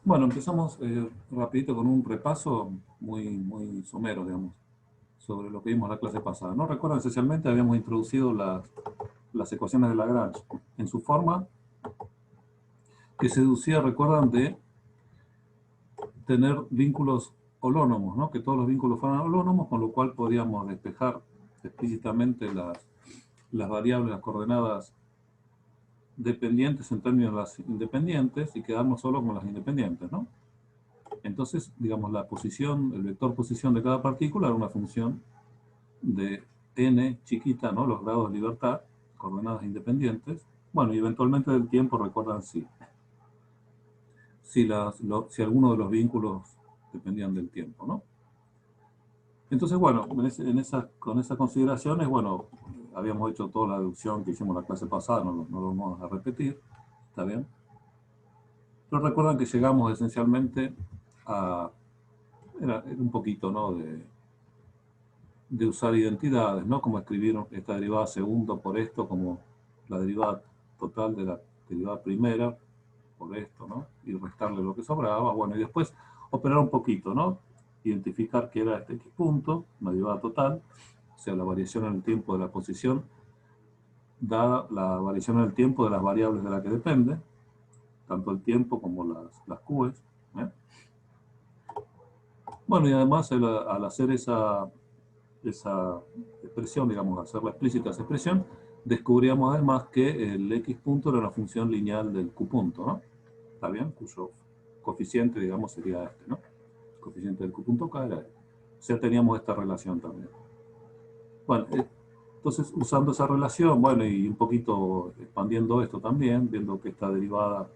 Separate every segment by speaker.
Speaker 1: Bueno, empezamos rapidito con un repaso muy somero, digamos, sobre lo que vimos la clase pasada. ¿No? Recuerdan, esencialmente habíamos introducido las ecuaciones de Lagrange en su forma que se deducía, recuerdan, de tener vínculos holónomos, ¿no? Que todos los vínculos fueran holónomos, con lo cual podíamos despejar explícitamente las variables, las coordenadas dependientes en términos de las independientes y quedarnos solo con las independientes, ¿no? Entonces, digamos, la posición, el vector posición de cada partícula era una función de n chiquita, ¿no? Los grados de libertad, coordenadas independientes. Bueno, y eventualmente del tiempo, recuerdan si alguno de los vínculos dependían del tiempo, ¿no? Entonces, bueno, con esas consideraciones, bueno, habíamos hecho toda la deducción que hicimos la clase pasada, no lo vamos a repetir, ¿está bien? Pero recuerdan que llegamos esencialmente a, era un poquito, ¿no? De usar identidades, ¿no? Como escribir esta derivada segundo por esto, como la derivada total de la derivada primera por esto, ¿no? Y restarle lo que sobraba, bueno, y después operar un poquito, ¿no? Identificar que era este x punto, una derivada total, o sea, la variación en el tiempo de la posición, dada la variación en el tiempo de las variables de la que depende, tanto el tiempo como las q's, ¿eh? Bueno, y además al hacer esa expresión, digamos, hacerla explícita esa expresión, descubríamos además que el x punto era una función lineal del q punto, ¿no? ¿Está bien? Cuyo coeficiente, digamos, sería este, ¿no? El coeficiente del q punto k era este. O sea, teníamos esta relación también. Bueno, entonces usando esa relación, bueno, y un poquito expandiendo esto también, viendo que esta derivada,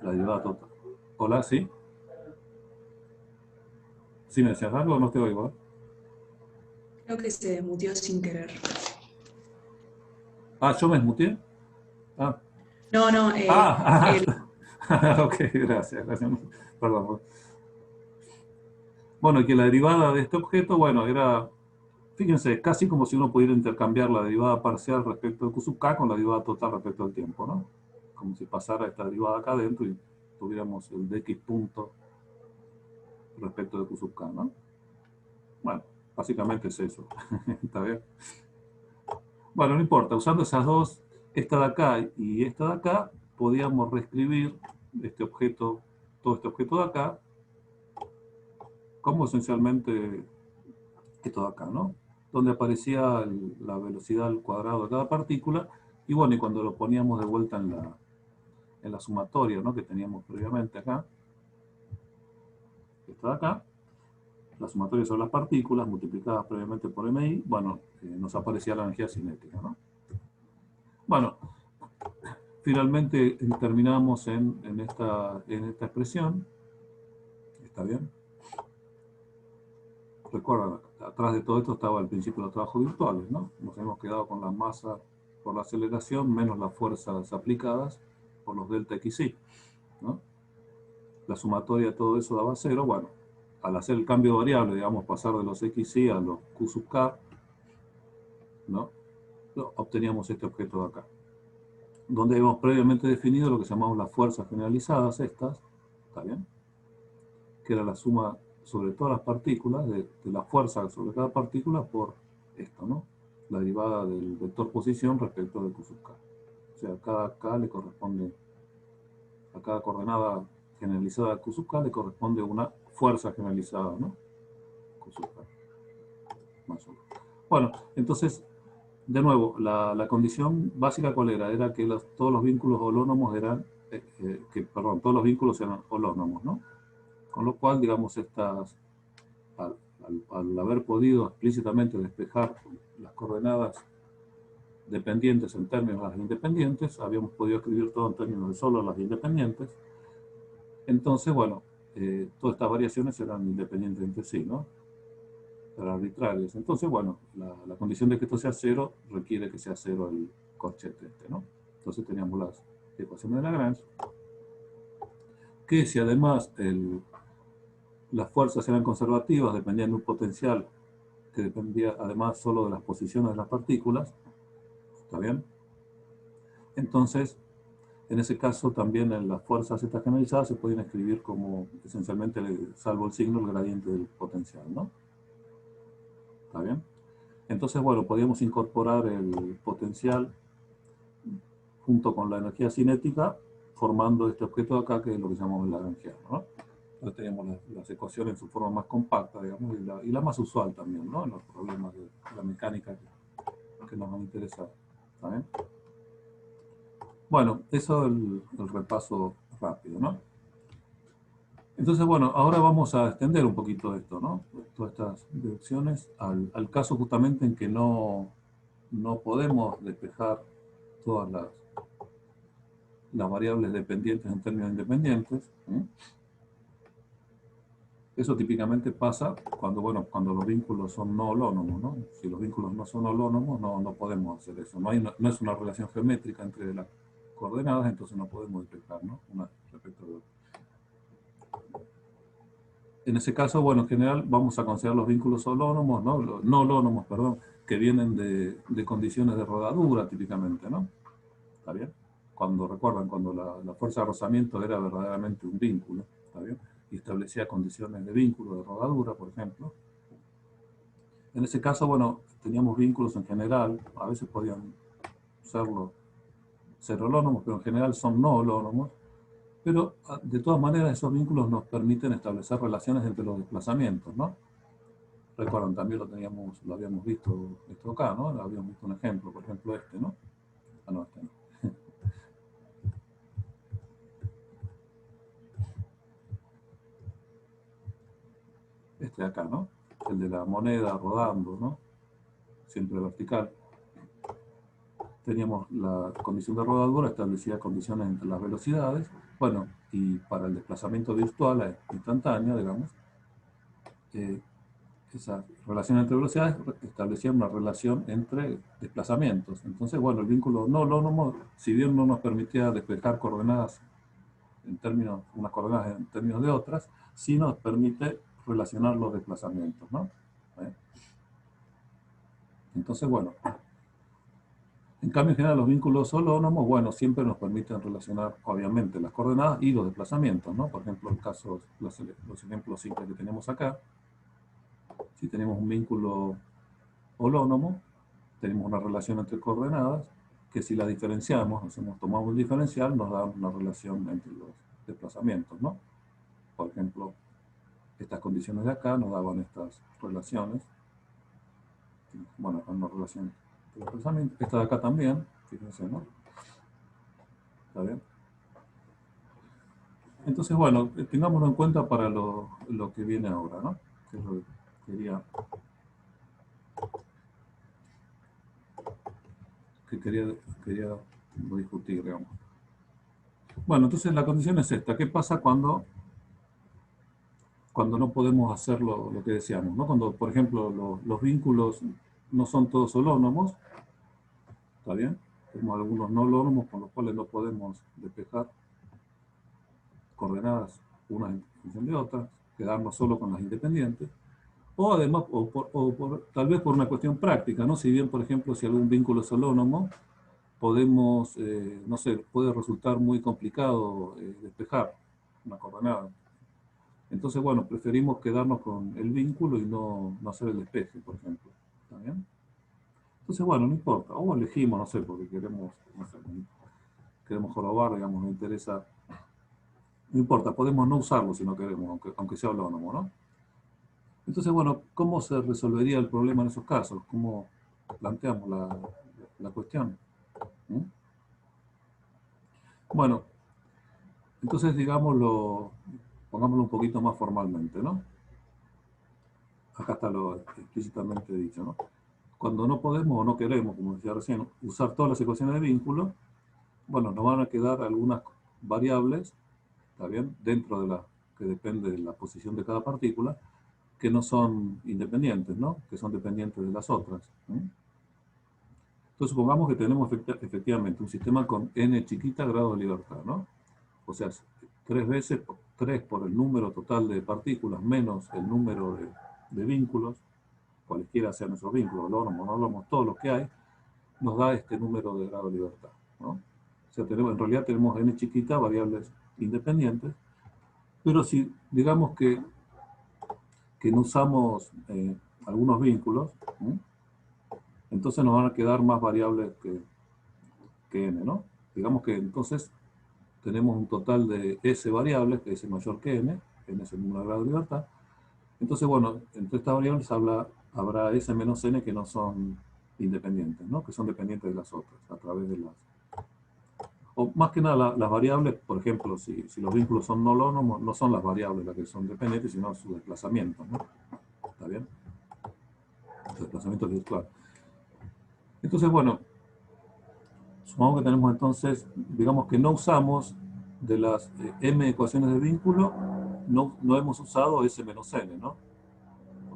Speaker 1: la derivada total. Hola, ¿sí? ¿Sí me decías algo o no te oigo?
Speaker 2: Creo que se desmutió sin querer.
Speaker 1: Ah, ¿yo me desmuteé? Ah,
Speaker 2: No, no,
Speaker 1: ah,
Speaker 2: él.
Speaker 1: ok, gracias. Perdón. Bueno, que la derivada de este objeto, bueno, era, fíjense, casi como si uno pudiera intercambiar la derivada parcial respecto de Q sub k con la derivada total respecto al tiempo, ¿no? Como si pasara esta derivada acá adentro y tuviéramos el de x punto respecto de Q sub k, ¿no? Bueno, básicamente es eso. ¿Está bien? Bueno, no importa, usando esas dos, esta de acá y esta de acá, podíamos reescribir este objeto, todo este objeto de acá, como esencialmente esto de acá, ¿no? Donde aparecía la velocidad al cuadrado de cada partícula, y bueno, y cuando lo poníamos de vuelta en la sumatoria, ¿no? Que teníamos previamente acá, esta de acá, la sumatoria son las partículas multiplicadas previamente por MI, bueno, nos aparecía la energía cinética, ¿no? Bueno, finalmente terminamos en esta expresión, ¿está bien? Recuerda, atrás de todo esto estaba el principio de los trabajos virtuales, ¿no? Nos hemos quedado con la masa por la aceleración menos las fuerzas aplicadas por los delta xy, ¿no? La sumatoria de todo eso daba cero. Bueno, al hacer el cambio de variable, digamos, pasar de los xy a los q sub k, ¿no? Obteníamos este objeto de acá, donde habíamos previamente definido lo que llamamos las fuerzas generalizadas, estas, ¿está bien? Que era la suma sobre todas las partículas, de la fuerza sobre cada partícula por esto, ¿no? La derivada del vector posición respecto de Q sub k. O sea, cada k le corresponde, a cada coordenada generalizada de Q sub k le corresponde una fuerza generalizada, ¿no? Q sub k. Más o menos. Bueno, entonces, de nuevo, la condición básica ¿cuál era? Era que todos los vínculos holónomos eran, todos los vínculos eran holónomos, ¿no? Con lo cual, digamos, al haber podido explícitamente despejar las coordenadas dependientes en términos de las independientes, habíamos podido escribir todo en términos de solo las independientes. Entonces, bueno, todas estas variaciones eran independientes entre sí, ¿no? Eran arbitrarias. Entonces, bueno, la condición de que esto sea cero requiere que sea cero el corchete este, ¿no? Entonces teníamos las ecuaciones de Lagrange, que si además las fuerzas eran conservativas, dependían de un potencial que dependía además solo de las posiciones de las partículas, ¿está bien? Entonces, En ese caso también en las fuerzas estas generalizadas se pueden escribir como esencialmente, salvo el signo, el gradiente del potencial, ¿no? ¿Está bien? Entonces, bueno, podríamos incorporar el potencial junto con la energía cinética, formando este objeto de acá, que es lo que llamamos el lagrangiano, ¿no? Entonces tenemos las ecuaciones en su forma más compacta, digamos, y la más usual también, ¿no? En los problemas de la mecánica que nos van a interesar. ¿Está bien? Bueno, eso es el repaso rápido, ¿no? Entonces, bueno, ahora vamos a extender un poquito esto, ¿no? Todas estas deducciones al caso justamente en que no podemos despejar todas las variables dependientes en términos independientes. Eso típicamente pasa cuando, bueno, cuando los vínculos son no holónomos, ¿no? Si los vínculos no son holónomos, no podemos hacer eso. No es una relación geométrica entre las coordenadas, entonces no podemos despejar, ¿no? Una respecto de otra. En ese caso, bueno, en general vamos a considerar los vínculos holónomos, ¿no? No holónomos, perdón, que vienen de condiciones de rodadura típicamente, ¿no? ¿Está bien? Cuando recuerdan, cuando la fuerza de rozamiento era verdaderamente un vínculo, ¿está bien? Y establecía condiciones de vínculo, de rodadura, por ejemplo. En ese caso, bueno, teníamos vínculos en general, a veces podían ser holónomos, pero en general son no holónomos. Pero de todas maneras esos vínculos nos permiten establecer relaciones entre los desplazamientos, ¿no? Recuerdan, también lo habíamos visto esto acá, ¿no? Habíamos visto un ejemplo, por ejemplo este, ¿no? Ah, no, este no. Este de acá, ¿no? El de la moneda rodando, ¿no? Siempre vertical. Teníamos la condición de rodadura, establecía condiciones entre las velocidades, bueno, y para el desplazamiento virtual instantáneo, digamos, esa relación entre velocidades establecía una relación entre desplazamientos. Entonces, bueno, el vínculo no holónomo, si bien no nos permitía despejar coordenadas en términos, unas coordenadas en términos de otras, sí nos permite relacionar los desplazamientos, ¿no? Entonces, bueno, en cambio, en general, los vínculos holónomos, bueno, siempre nos permiten relacionar, obviamente, las coordenadas y los desplazamientos, ¿no? Por ejemplo, el caso, los ejemplos simples que tenemos acá, si tenemos un vínculo holónomo, tenemos una relación entre coordenadas, que si la diferenciamos, tomamos el diferencial, nos da una relación entre los desplazamientos, ¿no? Por ejemplo, estas condiciones de acá nos daban estas relaciones. Bueno, una relación de desplazamiento. Esta de acá también, fíjense, ¿no? ¿Está bien? Entonces, bueno, tengámoslo en cuenta para lo que viene ahora, ¿no? Que es lo que quería discutir, digamos. Bueno, entonces la condición es esta. ¿Qué pasa cuando no podemos hacer lo que deseamos, ¿no? Cuando, por ejemplo, los vínculos no son todos holónomos, ¿está bien? Tenemos algunos no holónomos con los cuales no podemos despejar coordenadas unas en función de otras, quedarnos solo con las independientes, o además, tal vez por una cuestión práctica, ¿no? Si bien, por ejemplo, si algún vínculo es holónomo, podemos, no sé, puede resultar muy complicado despejar una coordenada. Entonces, bueno, preferimos quedarnos con el vínculo y no hacer el despeje, por ejemplo. ¿Está bien? Entonces, bueno, no importa. O elegimos, no sé, porque queremos, no sé, queremos jorobar, digamos, nos interesa. No importa, podemos no usarlo si no queremos, aunque sea autónomo, ¿no? Entonces, bueno, ¿cómo se resolvería el problema en esos casos? ¿Cómo planteamos la cuestión? ¿Mm? Bueno, entonces digámoslo, pongámoslo un poquito más formalmente, ¿no? Acá está lo explícitamente dicho, ¿no? Cuando no podemos o no queremos, como decía recién, usar todas las ecuaciones de vínculo, bueno, nos van a quedar algunas variables, ¿está bien? Dentro de que depende de la posición de cada partícula, que no son independientes, ¿no? Que son dependientes de las otras. Entonces supongamos que tenemos efectivamente un sistema con n chiquita grado de libertad, ¿no? O sea, 3 por el número total de partículas menos el número de vínculos, cualesquiera sean esos vínculos, holónomos, no holónomos, todos los que hay, nos da este número de grado de libertad, ¿no? O sea, en realidad tenemos n chiquita, variables independientes, pero si digamos que no usamos algunos vínculos, ¿sí? Entonces nos van a quedar más variables que n, ¿no? Digamos que entonces tenemos un total de S variables, que S mayor que n es el número de grado de libertad. Entonces, bueno, entre estas variables habrá S menos n que no son independientes, ¿no? Que son dependientes de las otras, a través de las... O más que nada, las variables, por ejemplo, si los vínculos son no holónomos, no son las variables las que son dependientes, sino su desplazamiento, ¿no? ¿Está bien? Su desplazamiento virtual. Entonces, bueno, supongamos que tenemos entonces, digamos que no usamos de las m ecuaciones de vínculo, no hemos usado S menos n, ¿no?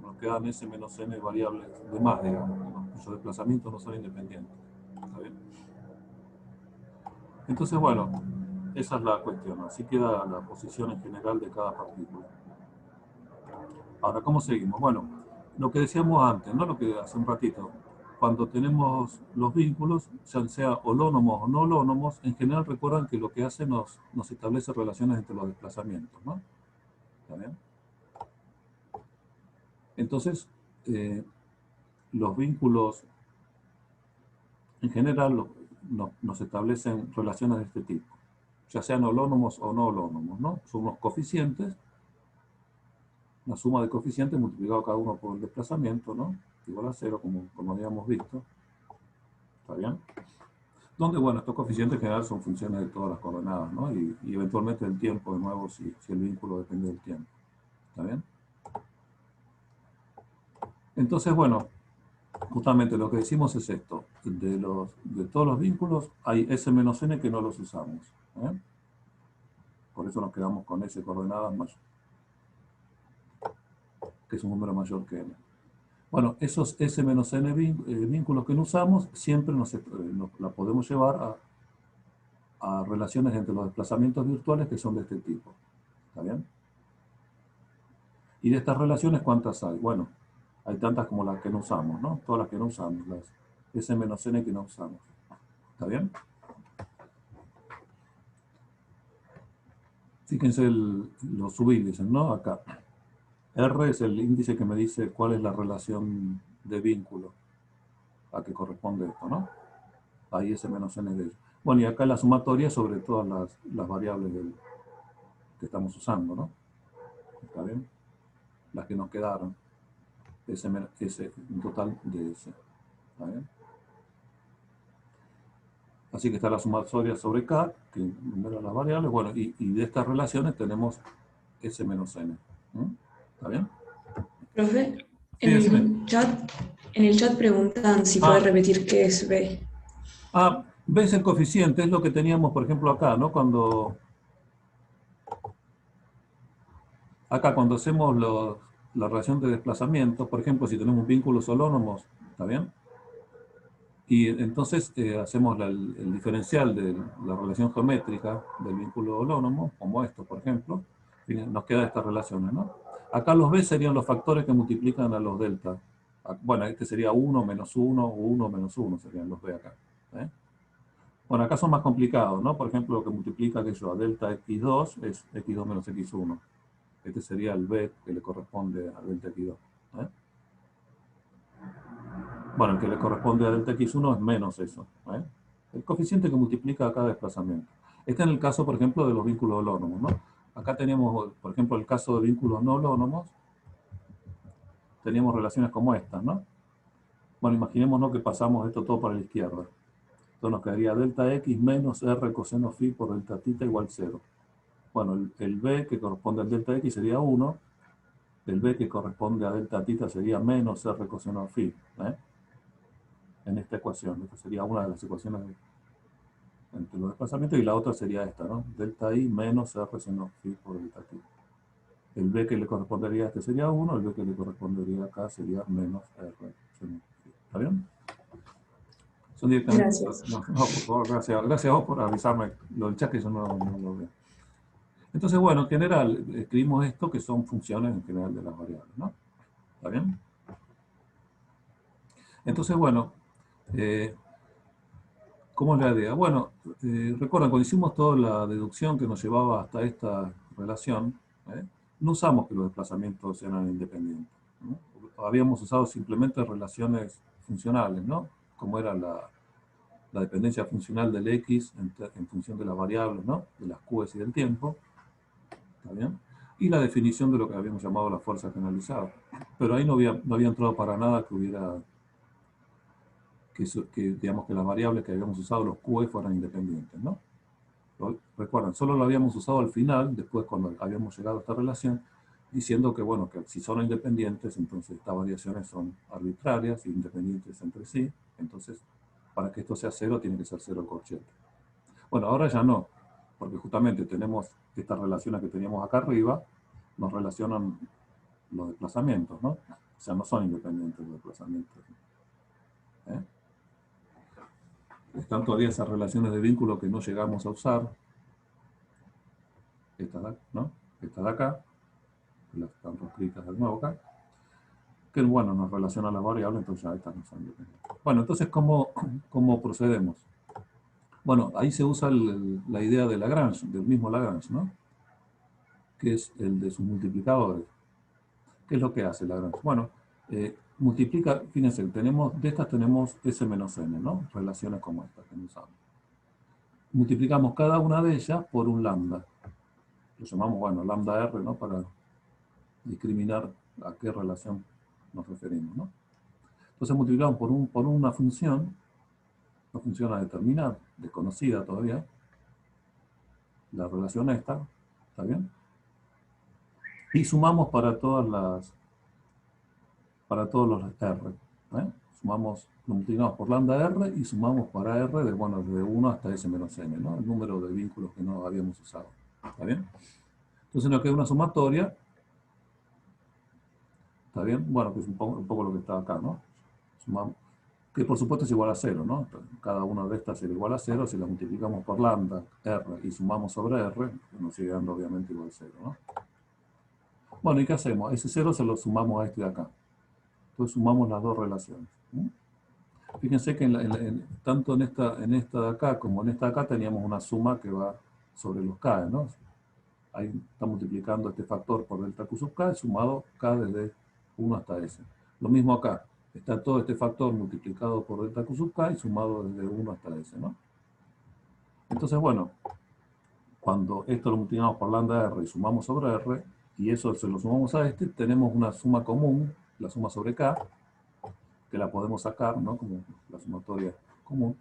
Speaker 1: Nos quedan S menos n variables de más, digamos, ¿no? Cuyos desplazamientos no son independientes. ¿Está bien? Entonces, bueno, esa es la cuestión. Así queda la posición en general de cada partícula. Ahora, ¿cómo seguimos? Bueno, lo que decíamos antes, ¿no? Lo que hace un ratito. Cuando tenemos los vínculos, sea holónomos o no holónomos, en general recuerdan que lo que hace nos establece relaciones entre los desplazamientos, ¿no? ¿Está bien? Entonces, los vínculos en general nos establecen relaciones de este tipo, ya sean holónomos o no holónomos, ¿no? Son unos coeficientes, una suma de coeficientes multiplicado cada uno por el desplazamiento, ¿no? Igual a 0, como habíamos visto. ¿Está bien? Donde, bueno, estos coeficientes en general son funciones de todas las coordenadas, ¿no? Y eventualmente el tiempo, de nuevo, si el vínculo depende del tiempo. ¿Está bien? Entonces, bueno, justamente lo que decimos es esto. De todos los vínculos hay S menos n que no los usamos. ¿Eh? Por eso nos quedamos con S coordenadas mayor, que es un número mayor que n. Bueno, esos S menos n vínculos que no usamos, siempre la podemos llevar a relaciones entre los desplazamientos virtuales que son de este tipo. ¿Está bien? Y de estas relaciones, ¿cuántas hay? Bueno, hay tantas como las que no usamos, ¿no? Todas las que no usamos, las S menos n que no usamos. ¿Está bien? Fíjense los subíndices, ¿no? Acá. R es el índice que me dice cuál es la relación de vínculo a que corresponde esto, ¿no? Ahí S menos n de ello. Bueno, y acá la sumatoria sobre todas las variables que estamos usando, ¿no? ¿Está bien? Las que nos quedaron. Un total de S. ¿Está bien? Así que está la sumatoria sobre K, que numera las variables. Bueno, y de estas relaciones tenemos S menos n. ¿Está bien?
Speaker 2: Profe,
Speaker 1: Sí, decime.
Speaker 2: en el chat preguntan si puede
Speaker 1: Ah,
Speaker 2: repetir qué es B.
Speaker 1: ves el coeficiente, es lo que teníamos, por ejemplo, acá, ¿no? Cuando hacemos la relación de desplazamiento, por ejemplo, si tenemos vínculos holónomos, ¿está bien? Y entonces hacemos el diferencial de la relación geométrica del vínculo holónomo, como esto, por ejemplo, y nos quedan estas relaciones, ¿no? Acá los B serían los factores que multiplican a los delta. Bueno, este sería 1 menos 1, o 1 menos 1 serían los B acá. ¿Eh? Bueno, acá son más complicados, ¿no? Por ejemplo, lo que multiplica a delta x2 es x2 menos x1. Este sería el B que le corresponde a delta x2. ¿Eh? Bueno, el que le corresponde a delta x1 es menos eso. ¿Eh? El coeficiente que multiplica cada desplazamiento. Este en el caso, por ejemplo, de los vínculos holónomos, ¿no? Acá teníamos, por ejemplo, el caso de vínculos no holónomos. Teníamos relaciones como estas, ¿no? Bueno, imaginémonos que pasamos esto todo para la izquierda. Entonces nos quedaría delta x menos r coseno phi por delta θ igual 0. Bueno, el b que corresponde al delta x sería 1. El b que corresponde a delta θ sería menos r coseno phi. ¿Eh? En esta ecuación. Esta sería una de las ecuaciones entre los desplazamientos, y la otra sería esta, ¿no? Delta I menos R seno phi por delta t. El B que le correspondería a este sería 1, el B que le correspondería acá sería menos R seno phi. ¿Está bien? Son directamente...
Speaker 2: Gracias.
Speaker 1: No, por favor, gracias a vos por avisarme. Lo del chat que yo no lo veo. Entonces, bueno, en general, escribimos esto que son funciones en general de las variables, ¿no? ¿Está bien? Entonces, bueno, ¿Cómo es la idea? Bueno, recuerdan, cuando hicimos toda la deducción que nos llevaba hasta esta relación, ¿eh? No usamos que los desplazamientos eran independientes, ¿no? Habíamos usado simplemente relaciones funcionales, ¿no? Como era la dependencia funcional del X en función de las variables, ¿no? De las Qs y del tiempo, ¿está bien? Y la definición de lo que habíamos llamado la fuerza generalizada. Pero ahí no había entrado para nada que hubiera digamos que las variables que habíamos usado, los QE, fueran independientes, ¿no? Recuerden, solo lo habíamos usado al final, después cuando habíamos llegado a esta relación, diciendo que, bueno, que si son independientes, entonces estas variaciones son arbitrarias e independientes entre sí, entonces para que esto sea cero, tiene que ser cero el corchete. Bueno, ahora ya no, porque justamente tenemos estas relaciones que teníamos acá arriba, nos relacionan los desplazamientos, ¿no? O sea, no son independientes los desplazamientos. ¿Eh? Están todavía esas relaciones de vínculo que no llegamos a usar. Estas, ¿no? Estas de acá, que las están escritas de nuevo acá, que bueno, nos relacionan las variables, entonces ya estas no son independientes. Bueno, entonces, ¿cómo procedemos? Bueno, ahí se usa la idea de Lagrange, del mismo Lagrange, ¿no? Que es el de sus multiplicadores. ¿Qué es lo que hace Lagrange? Bueno, multiplica, fíjense, de estas tenemos S menos N, ¿no? Relaciones como estas que usamos. Multiplicamos cada una de ellas por un lambda. Lo llamamos, bueno, lambda R, ¿no? Para discriminar a qué relación nos referimos, ¿no? Entonces multiplicamos por una función a determinar, desconocida todavía, la relación esta, ¿está bien? Y sumamos para todos los R, ¿eh? Lo multiplicamos por lambda R y sumamos para R de 1 hasta S menos N, ¿no? El número de vínculos que no habíamos usado, ¿está bien? Entonces nos queda una sumatoria, ¿está bien? Bueno, que es un poco lo que está acá, ¿no? Sumamos, que por supuesto es igual a 0, ¿no? Cada una de estas será igual a 0, si la multiplicamos por lambda, R, y sumamos sobre R, nos sigue dando obviamente igual a 0, ¿no? Bueno, ¿y qué hacemos? Ese 0 se lo sumamos a este de acá. Entonces sumamos las dos relaciones. Fíjense que tanto en esta de acá como en esta de acá teníamos una suma que va sobre los K, ¿no? Ahí está multiplicando este factor por delta Q sub K, sumado K desde 1 hasta S. Lo mismo acá. Está todo este factor multiplicado por delta Q sub K y sumado desde 1 hasta S, ¿no? Entonces, bueno, cuando esto lo multiplicamos por lambda R y sumamos sobre R, y eso se lo sumamos a este, tenemos una suma común, la suma sobre K, que la podemos sacar, ¿no? Como la sumatoria común.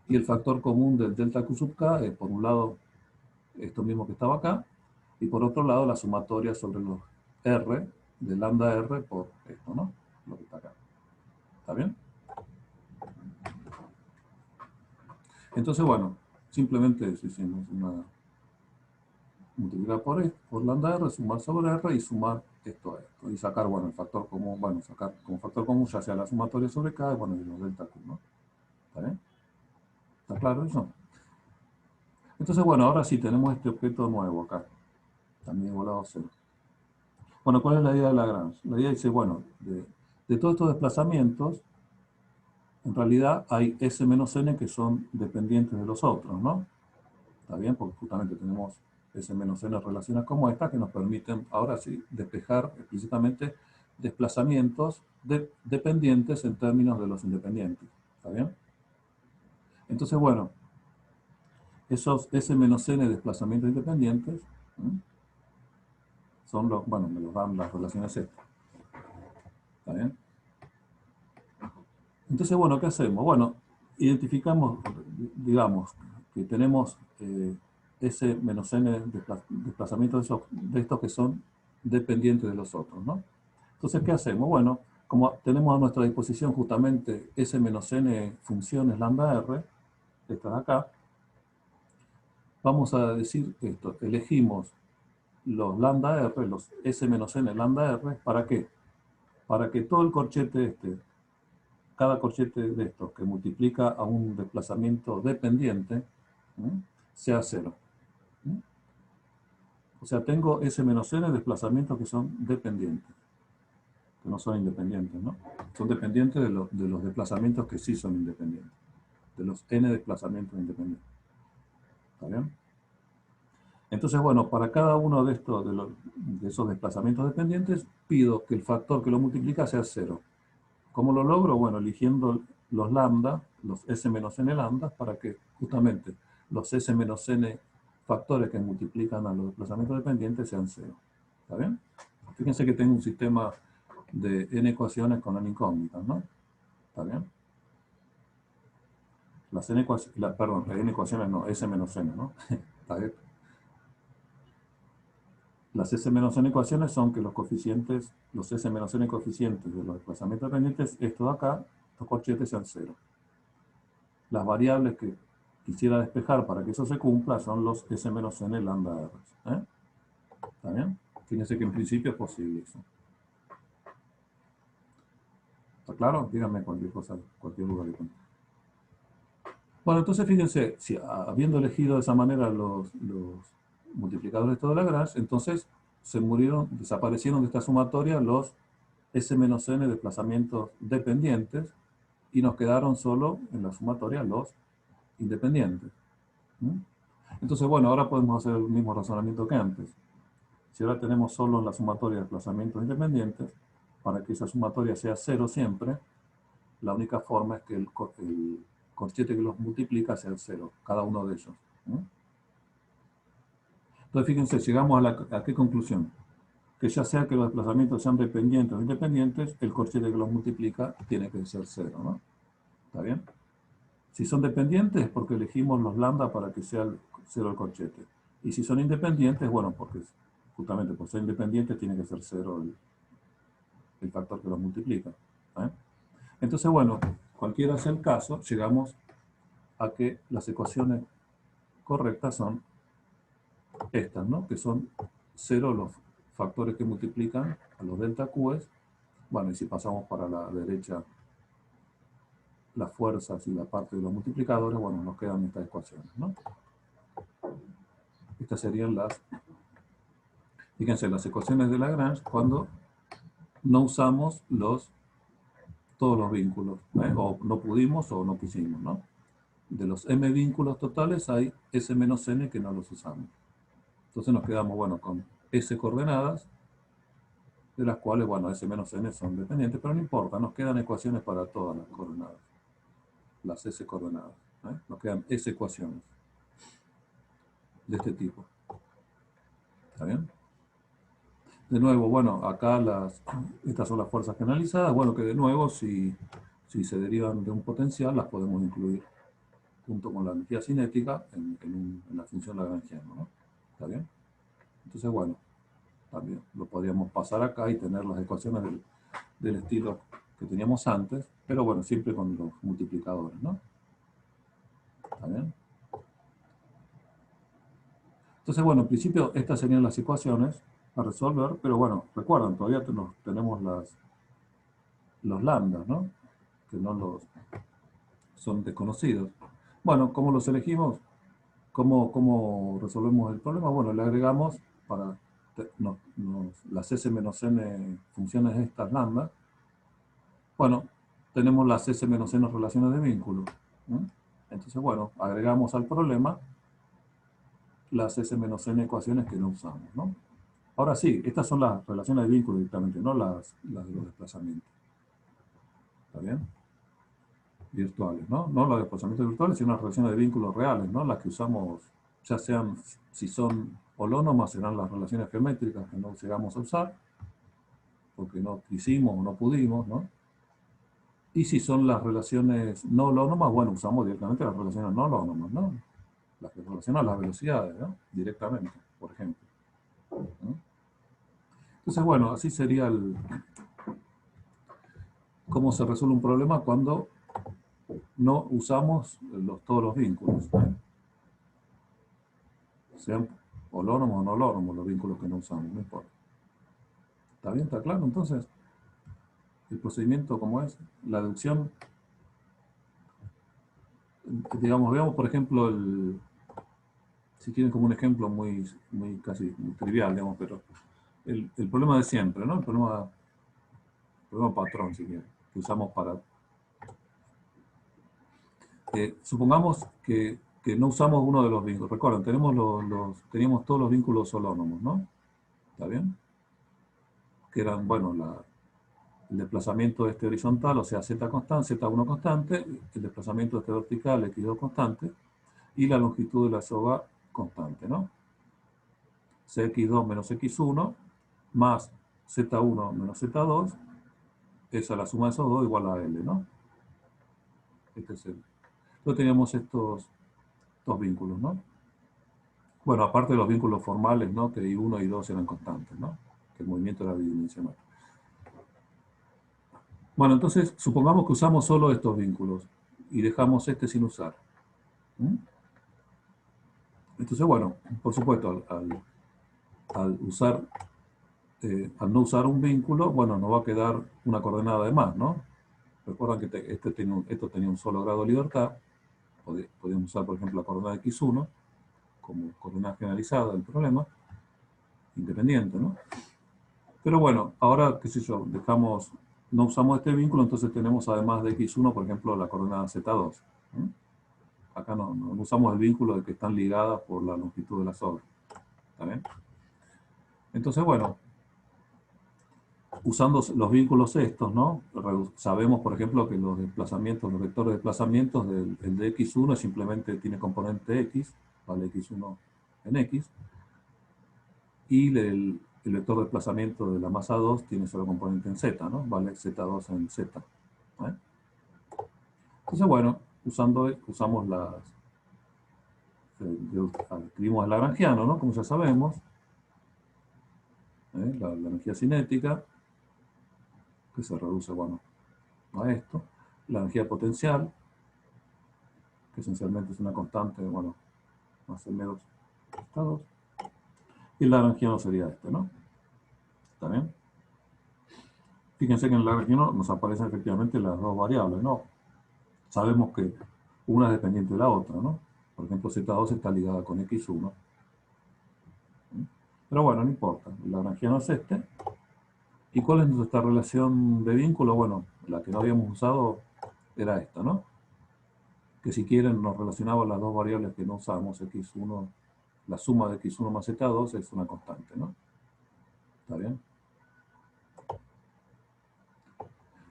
Speaker 1: Y el factor común del delta Q sub K es, por un lado, esto mismo que estaba acá, y por otro lado, la sumatoria sobre los R, de lambda R por esto, ¿no? Lo que está acá. ¿Está bien? Entonces, bueno, simplemente eso hicimos multiplicar por lambda R, sumar sobre R y sumar esto a esto. Y sacar, bueno, el factor común, bueno, sacar como factor común ya sea la sumatoria sobre K, bueno, y los delta Q, ¿no? ¿Está bien? ¿Está claro eso? Entonces, bueno, ahora sí tenemos este objeto nuevo acá, también igualado a 0. Bueno, ¿cuál es la idea de Lagrange? La idea dice, bueno, de todos estos desplazamientos, en realidad hay S menos N que son dependientes de los otros, ¿no? ¿Está bien? Porque justamente tenemos S menos N relaciones como esta que nos permiten, ahora sí, despejar explícitamente desplazamientos dependientes en términos de los independientes. ¿Está bien? Entonces, bueno, esos S menos N desplazamientos independientes, ¿sí? Son los, bueno, me los dan las relaciones estas. ¿Está bien? Entonces, bueno, ¿qué hacemos? Bueno, identificamos, digamos, que tenemos S menos N desplazamientos de estos que son dependientes de los otros, ¿no? Entonces, ¿qué hacemos? Bueno, como tenemos a nuestra disposición justamente S menos N funciones lambda R, estas de acá, vamos a decir esto, elegimos los lambda R, los S menos N lambda R, ¿para qué? Para que todo el corchete cada corchete de estos que multiplica a un desplazamiento dependiente, ¿sí? Sea 0. ¿Sí? O sea, tengo S menos N desplazamientos que son dependientes, que no son independientes, ¿no? Son dependientes de los desplazamientos que sí son independientes. de los n desplazamientos independientes. ¿Está bien? Entonces, bueno, para cada uno de estos, de esos desplazamientos dependientes, pido que el factor que lo multiplica sea 0. ¿Cómo lo logro? Bueno, eligiendo los lambda, los s menos n lambda, para que justamente los s menos n factores que multiplican a los desplazamientos dependientes sean 0. ¿Está bien? Fíjense que tengo un sistema de n ecuaciones con n incógnitas, ¿no? ¿Está bien? Las n ecuaciones, perdón, n ecuaciones no, s menos n, ¿no? ¿Está bien? Las S menos n ecuaciones son que los coeficientes, los S menos n coeficientes de los desplazamientos dependientes, esto de acá, estos corchetes sean 0. Las variables que quisiera despejar para que eso se cumpla son los S menos n lambda R. ¿Está bien? Fíjense que en principio es posible eso. ¿Está claro? Díganme cualquier cosa, cualquier duda que tengan. Bueno, entonces fíjense, si habiendo elegido de esa manera los multiplicadores de Lagrange, entonces desaparecieron de esta sumatoria los S menos n desplazamientos dependientes y nos quedaron solo en la sumatoria los independientes. Entonces, bueno, ahora podemos hacer el mismo razonamiento que antes. Si ahora tenemos solo en la sumatoria desplazamientos independientes, para que esa sumatoria sea 0 siempre, la única forma es que el corchete que los multiplica sea el 0, cada uno de ellos. Entonces, fíjense, llegamos a qué conclusión. Que ya sea que los desplazamientos sean dependientes o independientes, el corchete que los multiplica tiene que ser 0, ¿no? ¿Está bien? Si son dependientes es porque elegimos los lambda para que sea 0 el corchete. Y si son independientes, bueno, porque justamente por ser independientes tiene que ser 0 el factor que los multiplica. Entonces, bueno, cualquiera sea el caso, llegamos a que las ecuaciones correctas son estas, ¿no? Que son 0 los factores que multiplican a los delta Qs. Bueno, y si pasamos para la derecha las fuerzas y la parte de los multiplicadores, bueno, nos quedan estas ecuaciones, ¿no? Estas serían fíjense, las ecuaciones de Lagrange cuando no usamos todos los vínculos, o no pudimos o no quisimos, ¿no? De los m vínculos totales hay s menos n que no los usamos. Entonces nos quedamos, bueno, con s coordenadas, de las cuales, bueno, s menos n son dependientes, pero no importa, nos quedan ecuaciones para todas las coordenadas, las s coordenadas, nos quedan s ecuaciones de este tipo. ¿Está bien? De nuevo, bueno, acá estas son las fuerzas canalizadas, bueno, que de nuevo, si se derivan de un potencial, las podemos incluir junto con la energía cinética en la función lagrangiana, ¿no? ¿Está bien? Entonces, bueno, también lo podríamos pasar acá y tener las ecuaciones del estilo que teníamos antes, pero bueno, siempre con los multiplicadores, ¿no? ¿Está bien? Entonces, bueno, en principio estas serían las ecuaciones a resolver, pero bueno, recuerden, todavía tenemos los lambdas, ¿no? Que no son desconocidos. Bueno, ¿cómo los elegimos? ¿Cómo resolvemos el problema? Bueno, le agregamos para las S menos N funciones de estas lambda. Bueno, tenemos las S menos N relaciones de vínculo. Entonces, bueno, agregamos al problema las S menos N ecuaciones que no usamos, ¿no? Ahora sí, estas son las relaciones de vínculo directamente, no las de los desplazamientos. ¿Está bien? Virtuales, ¿no? No los desplazamientos virtuales, sino las relaciones de vínculos reales, ¿no? Las que usamos, ya sean, si son holónomas, serán las relaciones geométricas que no llegamos a usar, porque no quisimos o no pudimos, ¿no? Y si son las relaciones no holónomas, bueno, usamos directamente las relaciones no holónomas, ¿no? Las que relacionan las velocidades, ¿no? Directamente, por ejemplo. ¿No? Entonces, bueno, así sería cómo se resuelve un problema cuando no usamos todos los vínculos, sean holónomos o no holónomos los vínculos que no usamos, no importa. ¿Está bien? ¿Está claro? Entonces, el procedimiento como es, la deducción, digamos, veamos por ejemplo, si quieren como un ejemplo muy casi muy trivial, digamos, pero el problema de siempre, ¿no? El problema patrón, si quieren, que usamos para supongamos que no usamos uno de los vínculos. Recuerden, teníamos todos los vínculos holónomos, ¿no? ¿Está bien? Que eran, bueno, el desplazamiento de este horizontal, o sea, z constante, z1 constante, el desplazamiento de este vertical, x2 constante, y la longitud de la soga constante, ¿no? Cx2 menos x1 más z1 menos z2, esa es la suma de esos dos igual a L, ¿no? Este es el. Entonces teníamos estos vínculos, ¿no? Bueno, aparte de los vínculos formales, ¿no? Que I1 y I2 eran constantes, ¿no? Que el movimiento era bidimensional. Bueno, entonces supongamos que usamos solo estos vínculos y dejamos este sin usar. ¿Mm? Entonces, bueno, por supuesto, al no usar un vínculo, bueno, nos va a quedar una coordenada de más, ¿no? Recuerdan que esto tenía un solo grado de libertad. Podríamos usar, por ejemplo, la coordenada x1 como coordenada generalizada del problema, independiente, ¿no? Pero bueno, ahora, qué sé yo, no usamos este vínculo, entonces tenemos además de x1, por ejemplo, la coordenada z2. ¿Mm? Acá no usamos el vínculo de que están ligadas por la longitud de la soga. ¿Está bien? Entonces, bueno, usando los vínculos estos, ¿no? Sabemos, por ejemplo, que los desplazamientos, los vectores de desplazamientos el de x1 simplemente tiene componente x, vale x1 en x, y el vector de desplazamiento de la masa 2 tiene solo componente en z, ¿no? Vale z2 en z. ¿Eh? Entonces, bueno, usamos escribimos el lagrangiano, ¿no? Como ya sabemos, la energía cinética, que se reduce, bueno, a esto. La energía potencial, que esencialmente es una constante, bueno, más el menos estados. Y el lagrangiano sería este, ¿no? ¿Está bien? Fíjense que en el lagrangiano nos aparecen efectivamente las dos variables, ¿no? Sabemos que una es dependiente de la otra, ¿no? Por ejemplo, Z2 está ligada con X1. Pero bueno, no importa. El lagrangiano es este. ¿Y cuál es nuestra relación de vínculo? Bueno, la que no habíamos usado era esta, ¿no? Que si quieren nos relacionaba las dos variables que no usamos, X1, la suma de X1 más Z2 es una constante, ¿no? ¿Está bien?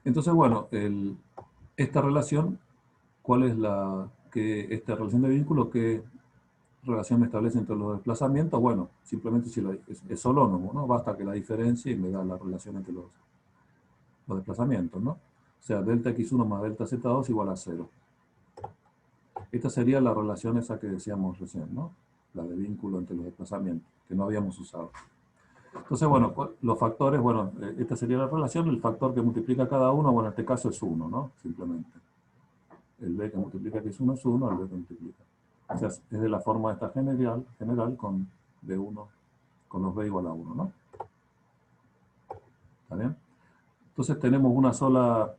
Speaker 1: Entonces, bueno, esta relación, ¿cuál es esta relación de vínculo? ¿Qué relación me establece entre los desplazamientos? Bueno, simplemente si es solónomo, ¿no? Basta que la diferencia y me da la relación entre los desplazamientos, ¿no? O sea, delta x1 más delta z2 igual a 0. Esta sería la relación esa que decíamos recién, ¿no? La de vínculo entre los desplazamientos, que no habíamos usado. Entonces, bueno, los factores, bueno, esta sería la relación, el factor que multiplica cada uno, bueno, en este caso es 1, ¿no? Simplemente. El b que multiplica x1 es 1, el b que multiplica. O sea, es de la forma esta general con b1, con los b igual a 1, ¿no? ¿Está bien? Entonces tenemos una sola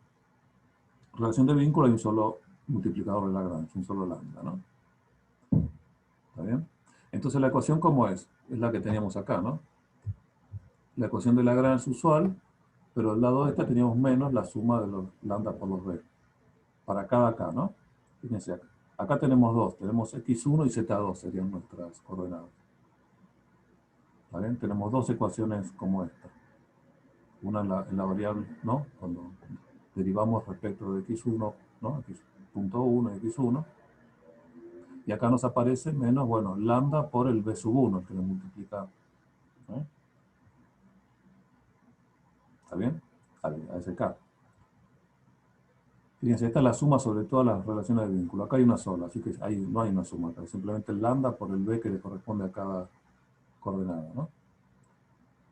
Speaker 1: relación de vínculo y un solo multiplicador de Lagrange, un solo lambda, ¿no? ¿Está bien? Entonces la ecuación, ¿cómo es? Es la que teníamos acá, ¿no? La ecuación de Lagrange usual, pero al lado de esta teníamos menos la suma de los lambda por los b. Para cada K, ¿no? Fíjense acá. Acá tenemos dos, tenemos x1 y z2 serían nuestras coordenadas. ¿Está bien? Tenemos dos ecuaciones como esta. Una en la variable, ¿no? Cuando derivamos respecto de x1, ¿no? x.1 y x1. Y acá nos aparece menos, bueno, lambda por el b sub 1, que lo multiplica. ¿Eh? ¿Está bien? A ese K. Fíjense, esta es la suma sobre todas las relaciones de vínculo. Acá hay una sola, así que no hay una suma acá. Simplemente el lambda por el b que le corresponde a cada coordenada, ¿no?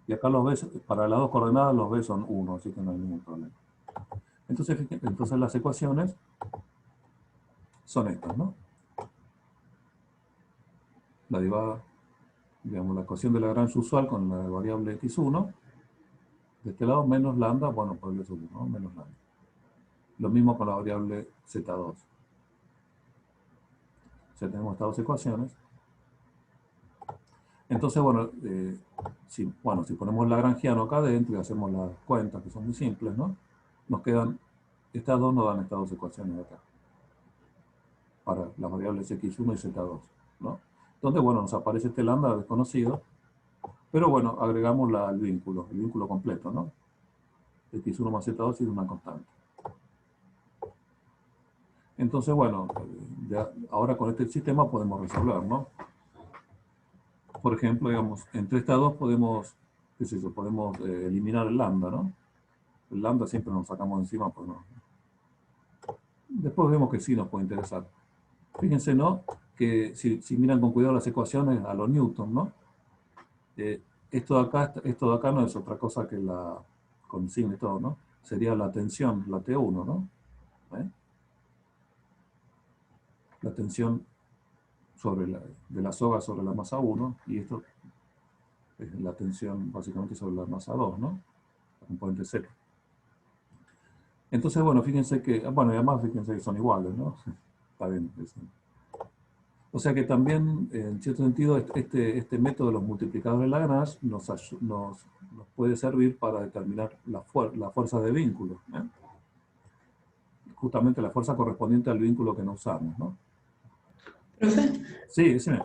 Speaker 1: Y acá los b, para las dos coordenadas, los b son 1, así que no hay ningún problema. Entonces, fíjense, entonces las ecuaciones son estas, ¿no? La derivada, digamos, la ecuación de Lagrange usual con la variable x1. De este lado, menos lambda, bueno, por el b sub 1, ¿no? Menos lambda. Lo mismo con la variable z2. Ya tenemos estas dos ecuaciones. Entonces, bueno, si ponemos el lagrangiano acá adentro y hacemos las cuentas, que son muy simples, ¿no? Nos quedan, estas dos nos dan estas dos ecuaciones de acá. para las variables x1 y z2, ¿no? Donde, bueno, nos aparece este lambda desconocido, pero bueno, agregamos el vínculo completo, ¿no? X1 más Z2 es una constante. Entonces, bueno, ahora con este sistema podemos resolver, ¿no? Por ejemplo, digamos, entre estas dos podemos, qué sé yo, podemos eliminar el lambda, ¿no? El lambda siempre nos sacamos encima, pues no. Después vemos que sí nos puede interesar. Fíjense, ¿no? Que si miran con cuidado las ecuaciones a los Newton, ¿no? Esto de acá no es otra cosa que con signo y todo, ¿no? Sería la tensión, la T1, ¿no? La tensión de la soga sobre la masa 1, y esto es la tensión básicamente sobre la masa 2, ¿no? La componente 0. Entonces, bueno, fíjense que, bueno, y además fíjense que son iguales, ¿no? Está bien. O sea que también, en cierto sentido, este método de los multiplicadores de Lagrange nos puede servir para determinar la fuerza de vínculo, ¿eh? Justamente la fuerza correspondiente al vínculo que no usamos, ¿no?
Speaker 2: Profe,
Speaker 1: Sí, decime.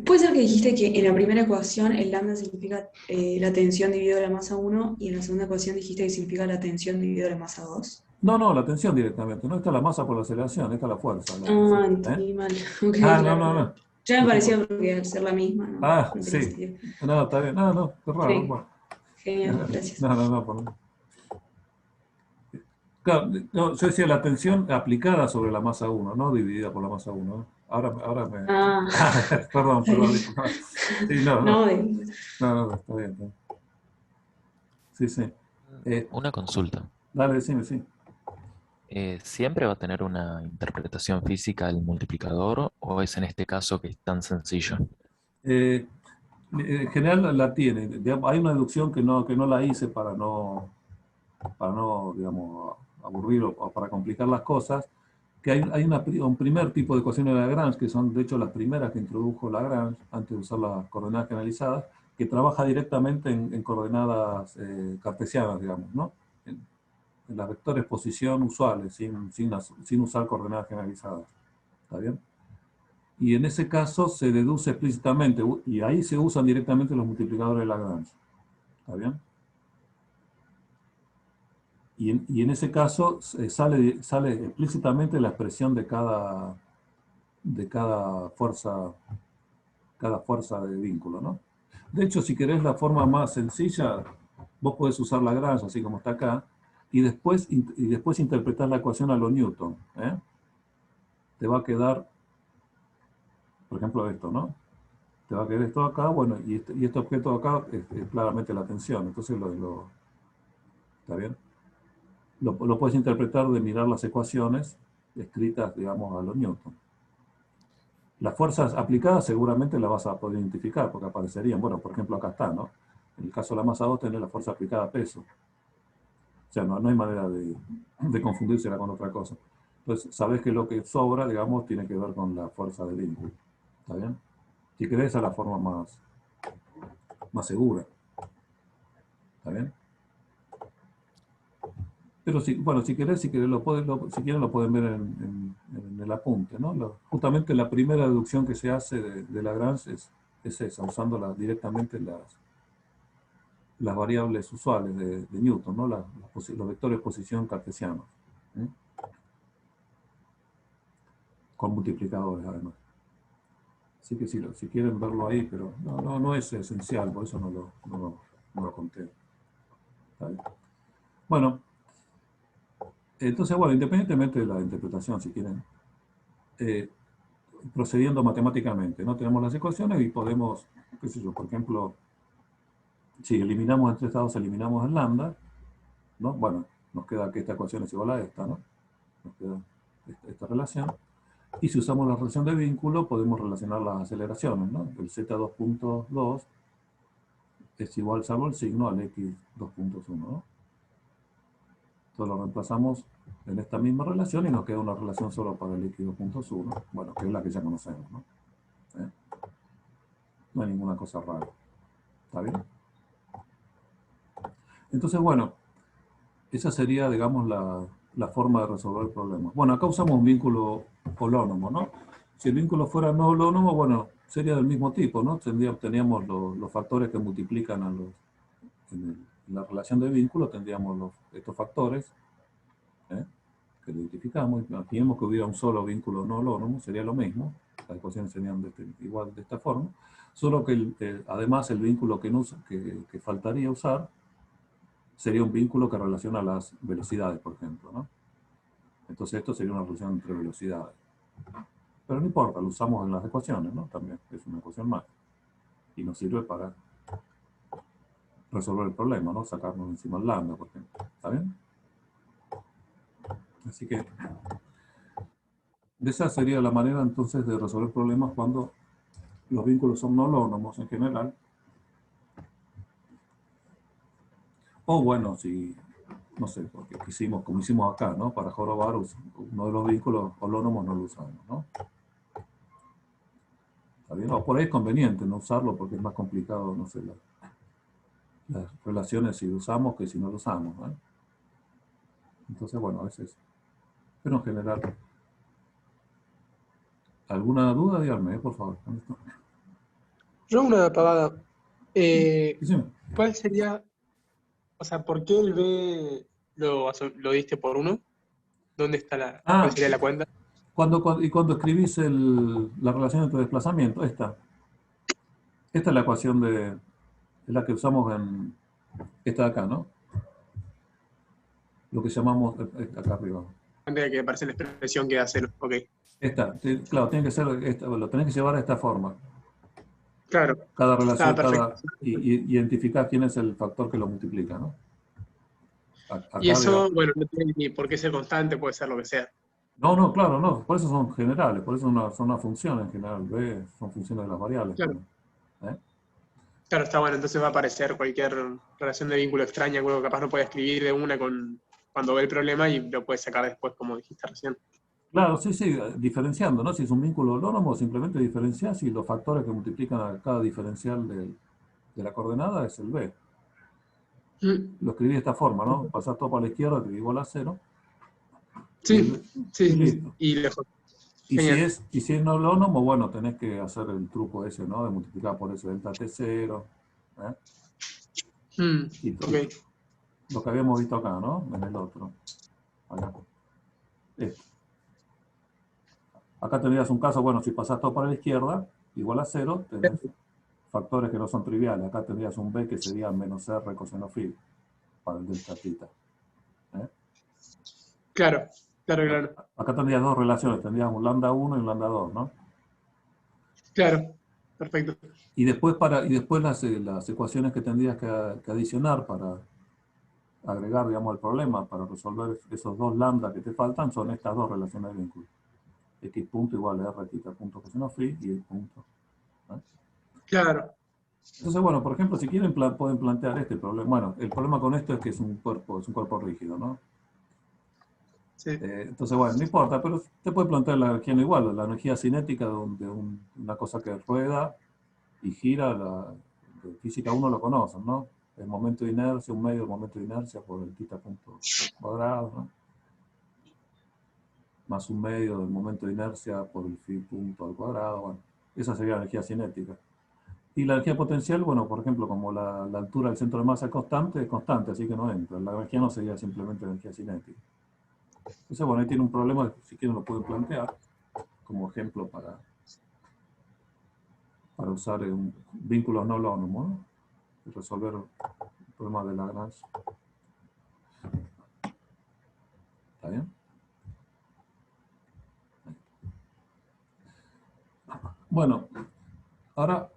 Speaker 2: ¿puede ser que dijiste que en la primera ecuación el lambda significa la tensión dividido la masa 1 y en la segunda ecuación dijiste que significa la tensión dividido la masa 2?
Speaker 1: No, la tensión directamente. No está la masa por la aceleración, está la fuerza.
Speaker 2: Ah,
Speaker 1: ¿Eh?
Speaker 2: entendí mal. Ok,
Speaker 1: No,
Speaker 2: claro,
Speaker 1: no,
Speaker 2: claro.
Speaker 1: no.
Speaker 2: Ya me
Speaker 1: No te
Speaker 2: parecía
Speaker 1: preocupes.
Speaker 2: porque al ser la misma no tenía
Speaker 1: Sí.
Speaker 2: sentido.
Speaker 1: No, está bien. No, qué raro.
Speaker 2: Sí,
Speaker 1: Bueno.
Speaker 2: genial, gracias.
Speaker 1: No. Claro, no, yo decía la tensión aplicada sobre la masa 1, no dividida por la masa 1, ¿no? Ahora me...
Speaker 2: Ah,
Speaker 1: Perdón.
Speaker 2: está bien.
Speaker 1: Sí,
Speaker 2: No,
Speaker 1: está bien. Sí. Eh,
Speaker 3: Una consulta.
Speaker 1: Dale, decime, sí.
Speaker 3: ¿Siempre va a tener una interpretación física del multiplicador o es en este caso que es tan sencillo?
Speaker 1: Eh, en general la tiene. Hay una deducción que no la hice para no, digamos, aburrir o para complicar las cosas, que hay un primer tipo de ecuaciones de Lagrange, que son de hecho las primeras que introdujo Lagrange antes de usar las coordenadas generalizadas, que trabaja directamente en coordenadas cartesianas, digamos, ¿no? En las vectores posición usuales, sin usar coordenadas generalizadas. ¿Está bien? Y en ese caso se deduce explícitamente, y ahí se usan directamente los multiplicadores de Lagrange. ¿Está bien? Y en ese caso sale explícitamente la expresión de cada fuerza de vínculo, ¿no? De hecho, si querés la forma más sencilla, vos podés usar Lagrange, así como está acá, y después interpretar la ecuación a lo Newton, ¿eh? Te va a quedar, por ejemplo, esto, ¿no? Te va a quedar esto acá, bueno, y este objeto acá es claramente la tensión, entonces ¿está bien? Lo puedes interpretar de mirar las ecuaciones escritas, digamos, a lo Newton. Las fuerzas aplicadas seguramente las vas a poder identificar, porque aparecerían, bueno, por ejemplo, acá está, ¿no? En el caso de la masa 2 tenés la fuerza aplicada a peso. O sea, no hay manera de confundírsela con otra cosa. Entonces, sabés que lo que sobra, digamos, tiene que ver con la fuerza de vínculo. ¿Está bien? Si querés, esa es la forma más segura. ¿Está bien? Pero si querés, si quieren lo pueden ver en el apunte, ¿no? Justamente la primera deducción que se hace de Lagrange es esa, usando directamente las variables usuales de Newton, ¿no? Los vectores de posición cartesianos, ¿eh? Con multiplicadores además. Así que si quieren verlo ahí, pero no es esencial, por eso no lo conté. ¿Está bien? Bueno, entonces, bueno, independientemente de la interpretación, si quieren, procediendo matemáticamente, ¿no? Tenemos las ecuaciones y podemos, qué sé yo, por ejemplo, si eliminamos entre estados, eliminamos el lambda, ¿no? Bueno, nos queda que esta ecuación es igual a esta, ¿no? Nos queda esta relación. Y si usamos la relación de vínculo, podemos relacionar las aceleraciones, ¿no? El z2.2 es igual, salvo el signo, al x2.1, ¿no? Entonces lo reemplazamos en esta misma relación y nos queda una relación solo para el x2.1, bueno, que es la que ya conocemos, ¿no? ¿Eh? No hay ninguna cosa rara. ¿Está bien? Entonces, bueno, esa sería, digamos, la forma de resolver el problema. Bueno, acá usamos un vínculo holónomo, ¿no? Si el vínculo fuera no holónomo, bueno, sería del mismo tipo, ¿no? Teníamos los factores que multiplican a los, en la relación de vínculo, tendríamos estos factores, ¿eh? Que lo identificamos. Imaginemos que hubiera un solo vínculo no holónomo, sería lo mismo. Las ecuaciones serían igual de esta forma, solo que además el vínculo que faltaría usar sería un vínculo que relaciona las velocidades, por ejemplo, ¿no? Entonces esto sería una relación entre velocidades. Pero no importa, lo usamos en las ecuaciones, ¿no? También es una ecuación más. Y nos sirve para resolver el problema, ¿no? Sacarnos encima el lambda, por ejemplo. ¿Está bien? Así que esa sería la manera entonces de resolver problemas cuando los vínculos son no holónomos en general. O bueno, si, no sé, porque quisimos, como hicimos acá, ¿no? Para jorobar, uno de los vínculos holónomos no lo usamos, ¿no? ¿Está bien? O por ahí es conveniente no usarlo porque es más complicado, no sé, las relaciones si lo usamos que si no lo usamos, ¿no? Entonces, bueno, a veces. Pero en general, ¿alguna duda? Díganme, por favor.
Speaker 4: Yo una pavada. Eh,
Speaker 1: Sí, sí.
Speaker 4: ¿Cuál sería, o sea, por qué el B lo diste por uno? ¿Dónde está cuál
Speaker 1: Ah,
Speaker 4: sería la cuenta?
Speaker 1: cuando escribís la relación entre desplazamiento, esta es la ecuación es la que usamos en esta de acá, ¿no? Lo que llamamos, acá arriba.
Speaker 4: Antes de que aparece la expresión que da cero. Ok.
Speaker 1: Claro, tiene que ser, lo tenés que llevar a esta forma.
Speaker 4: Claro.
Speaker 1: Cada
Speaker 4: Ah,
Speaker 1: relación,
Speaker 4: perfecto.
Speaker 1: y identificar quién es el factor que lo multiplica, ¿no?
Speaker 4: Y
Speaker 1: Acá, digamos.
Speaker 4: eso, bueno, no tiene ni por qué ser constante, puede ser lo que sea.
Speaker 1: No, claro, no. Por eso son generales, por eso son una función en general. B son funciones de las variables
Speaker 4: Claro.
Speaker 1: también. ¿Eh?
Speaker 4: Claro, está bueno. Entonces va a aparecer cualquier relación de vínculo extraña, algo que capaz no puede escribir de una cuando ve el problema y lo puede sacar después, como dijiste recién.
Speaker 1: Claro, sí, sí, diferenciando, ¿no? Si es un vínculo holónomo, simplemente diferencias y los factores que multiplican a cada diferencial de la coordenada es el B.
Speaker 4: Mm.
Speaker 1: Lo escribí de esta forma, ¿no? Pasás todo para la izquierda, te da igual a cero,
Speaker 4: Sí,
Speaker 1: y
Speaker 4: sí,
Speaker 1: listo.
Speaker 4: y lejos.
Speaker 1: Y
Speaker 4: Genial.
Speaker 1: y si es no holónomo, bueno, tenés que hacer el truco ese, ¿no? De multiplicar por ese delta T0, ¿eh?
Speaker 4: Ok.
Speaker 1: Lo que habíamos visto acá, ¿no? En el otro. Acá. Este. Acá tendrías un caso, bueno, si pasás todo para la izquierda, igual a cero, tenés factores que no son triviales. Acá tendrías un B que sería menos R coseno phi para el delta theta. ¿Eh?
Speaker 4: Claro, claro.
Speaker 1: Acá tendrías dos relaciones, tendrías un lambda 1 y un lambda 2, ¿no?
Speaker 4: Claro, perfecto.
Speaker 1: Y después las ecuaciones que tendrías que adicionar para agregar, digamos, el problema, para resolver esos dos lambda que te faltan, son estas dos relaciones de vínculo. X punto igual a R theta punto coseno phi y el punto. ¿Eh?
Speaker 4: Claro.
Speaker 1: Entonces, bueno, por ejemplo, si quieren pueden plantear este problema. Bueno, el problema con esto es que es un cuerpo rígido, ¿no?
Speaker 4: Sí.
Speaker 1: Entonces, bueno, no importa, pero te puede plantear la energía no igual, la energía cinética de una cosa que rueda y gira, de física uno lo conocen, ¿no? El momento de inercia, un medio del momento de inercia por el θ punto cuadrado, ¿no? Más un medio del momento de inercia por el phi punto al cuadrado, bueno, esa sería la energía cinética. Y la energía potencial, bueno, por ejemplo, como la altura del centro de masa es constante, así que no entra. La energía no sería simplemente energía cinética. Entonces, bueno, ahí tiene un problema, si quieren lo pueden plantear como ejemplo para usar vínculos no holónomos, ¿no? Y resolver el problema de Lagrange. ¿Está bien? Bueno, ahora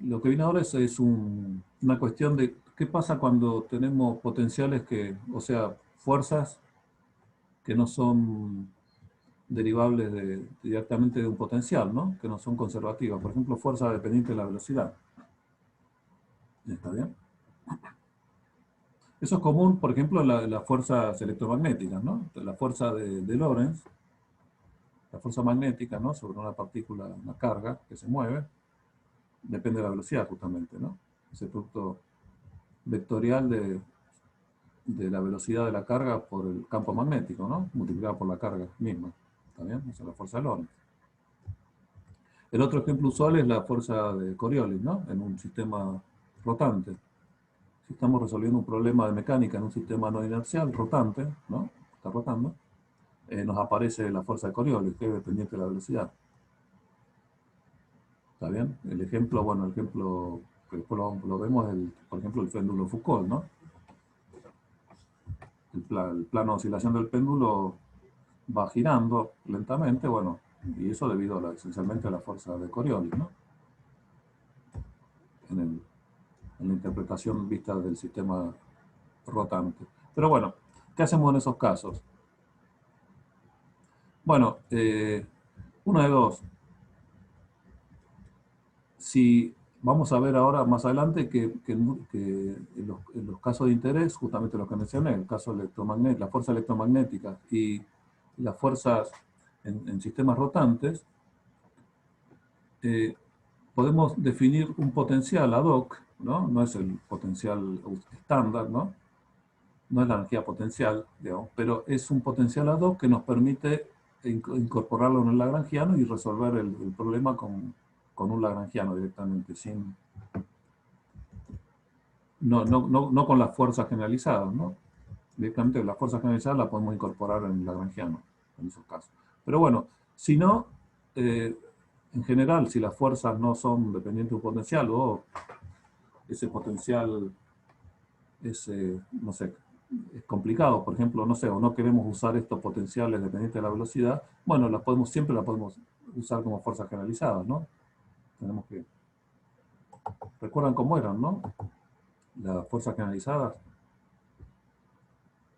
Speaker 1: lo que viene ahora es una cuestión de qué pasa cuando tenemos potenciales o sea, fuerzas que no son derivables directamente de un potencial, ¿no? Que no son conservativas. Por ejemplo, fuerza dependiente de la velocidad. ¿Está bien? Eso es común, por ejemplo, en las fuerzas electromagnéticas, ¿no? La fuerza de Lorentz, la fuerza magnética, ¿no? Sobre una partícula, una carga que se mueve, depende de la velocidad justamente, ¿no? Ese producto vectorial de la velocidad de la carga por el campo magnético, ¿no? Multiplicado por la carga misma. ¿Está bien? Esa es la fuerza de Lorentz. El otro ejemplo usual es la fuerza de Coriolis, ¿no? En un sistema rotante. Si estamos resolviendo un problema de mecánica en un sistema no inercial, rotante, ¿no? Está rotando, nos aparece la fuerza de Coriolis, que es dependiente de la velocidad. ¿Está bien? El ejemplo, bueno, el ejemplo que después lo vemos es, por ejemplo, el péndulo Foucault, ¿no? El plano de oscilación del péndulo va girando lentamente, bueno, y eso debido esencialmente a la fuerza de Coriolis, ¿no? En la interpretación vista del sistema rotante. Pero bueno, ¿qué hacemos en esos casos? Bueno, una de dos. Si vamos a ver ahora más adelante que en los casos de interés, justamente los que mencioné, el caso electromagnético, la fuerza electromagnética y las fuerzas en sistemas rotantes, podemos definir un potencial ad hoc, ¿no? No es el potencial estándar, ¿no? No es la energía potencial, digamos, pero es un potencial ad hoc que nos permite incorporarlo en el lagrangiano y resolver el problema con un lagrangiano directamente, no con las fuerzas generalizadas, ¿no? Directamente las fuerzas generalizadas las podemos incorporar en el lagrangiano, en esos casos. Pero bueno, si no, en general, si las fuerzas no son dependientes de un potencial o ese potencial es, no sé, es complicado, por ejemplo, no sé, o no queremos usar estos potenciales dependientes de la velocidad, bueno, siempre las podemos usar como fuerzas generalizadas, ¿no? Tenemos que... ¿Recuerdan cómo eran, no? Las fuerzas generalizadas.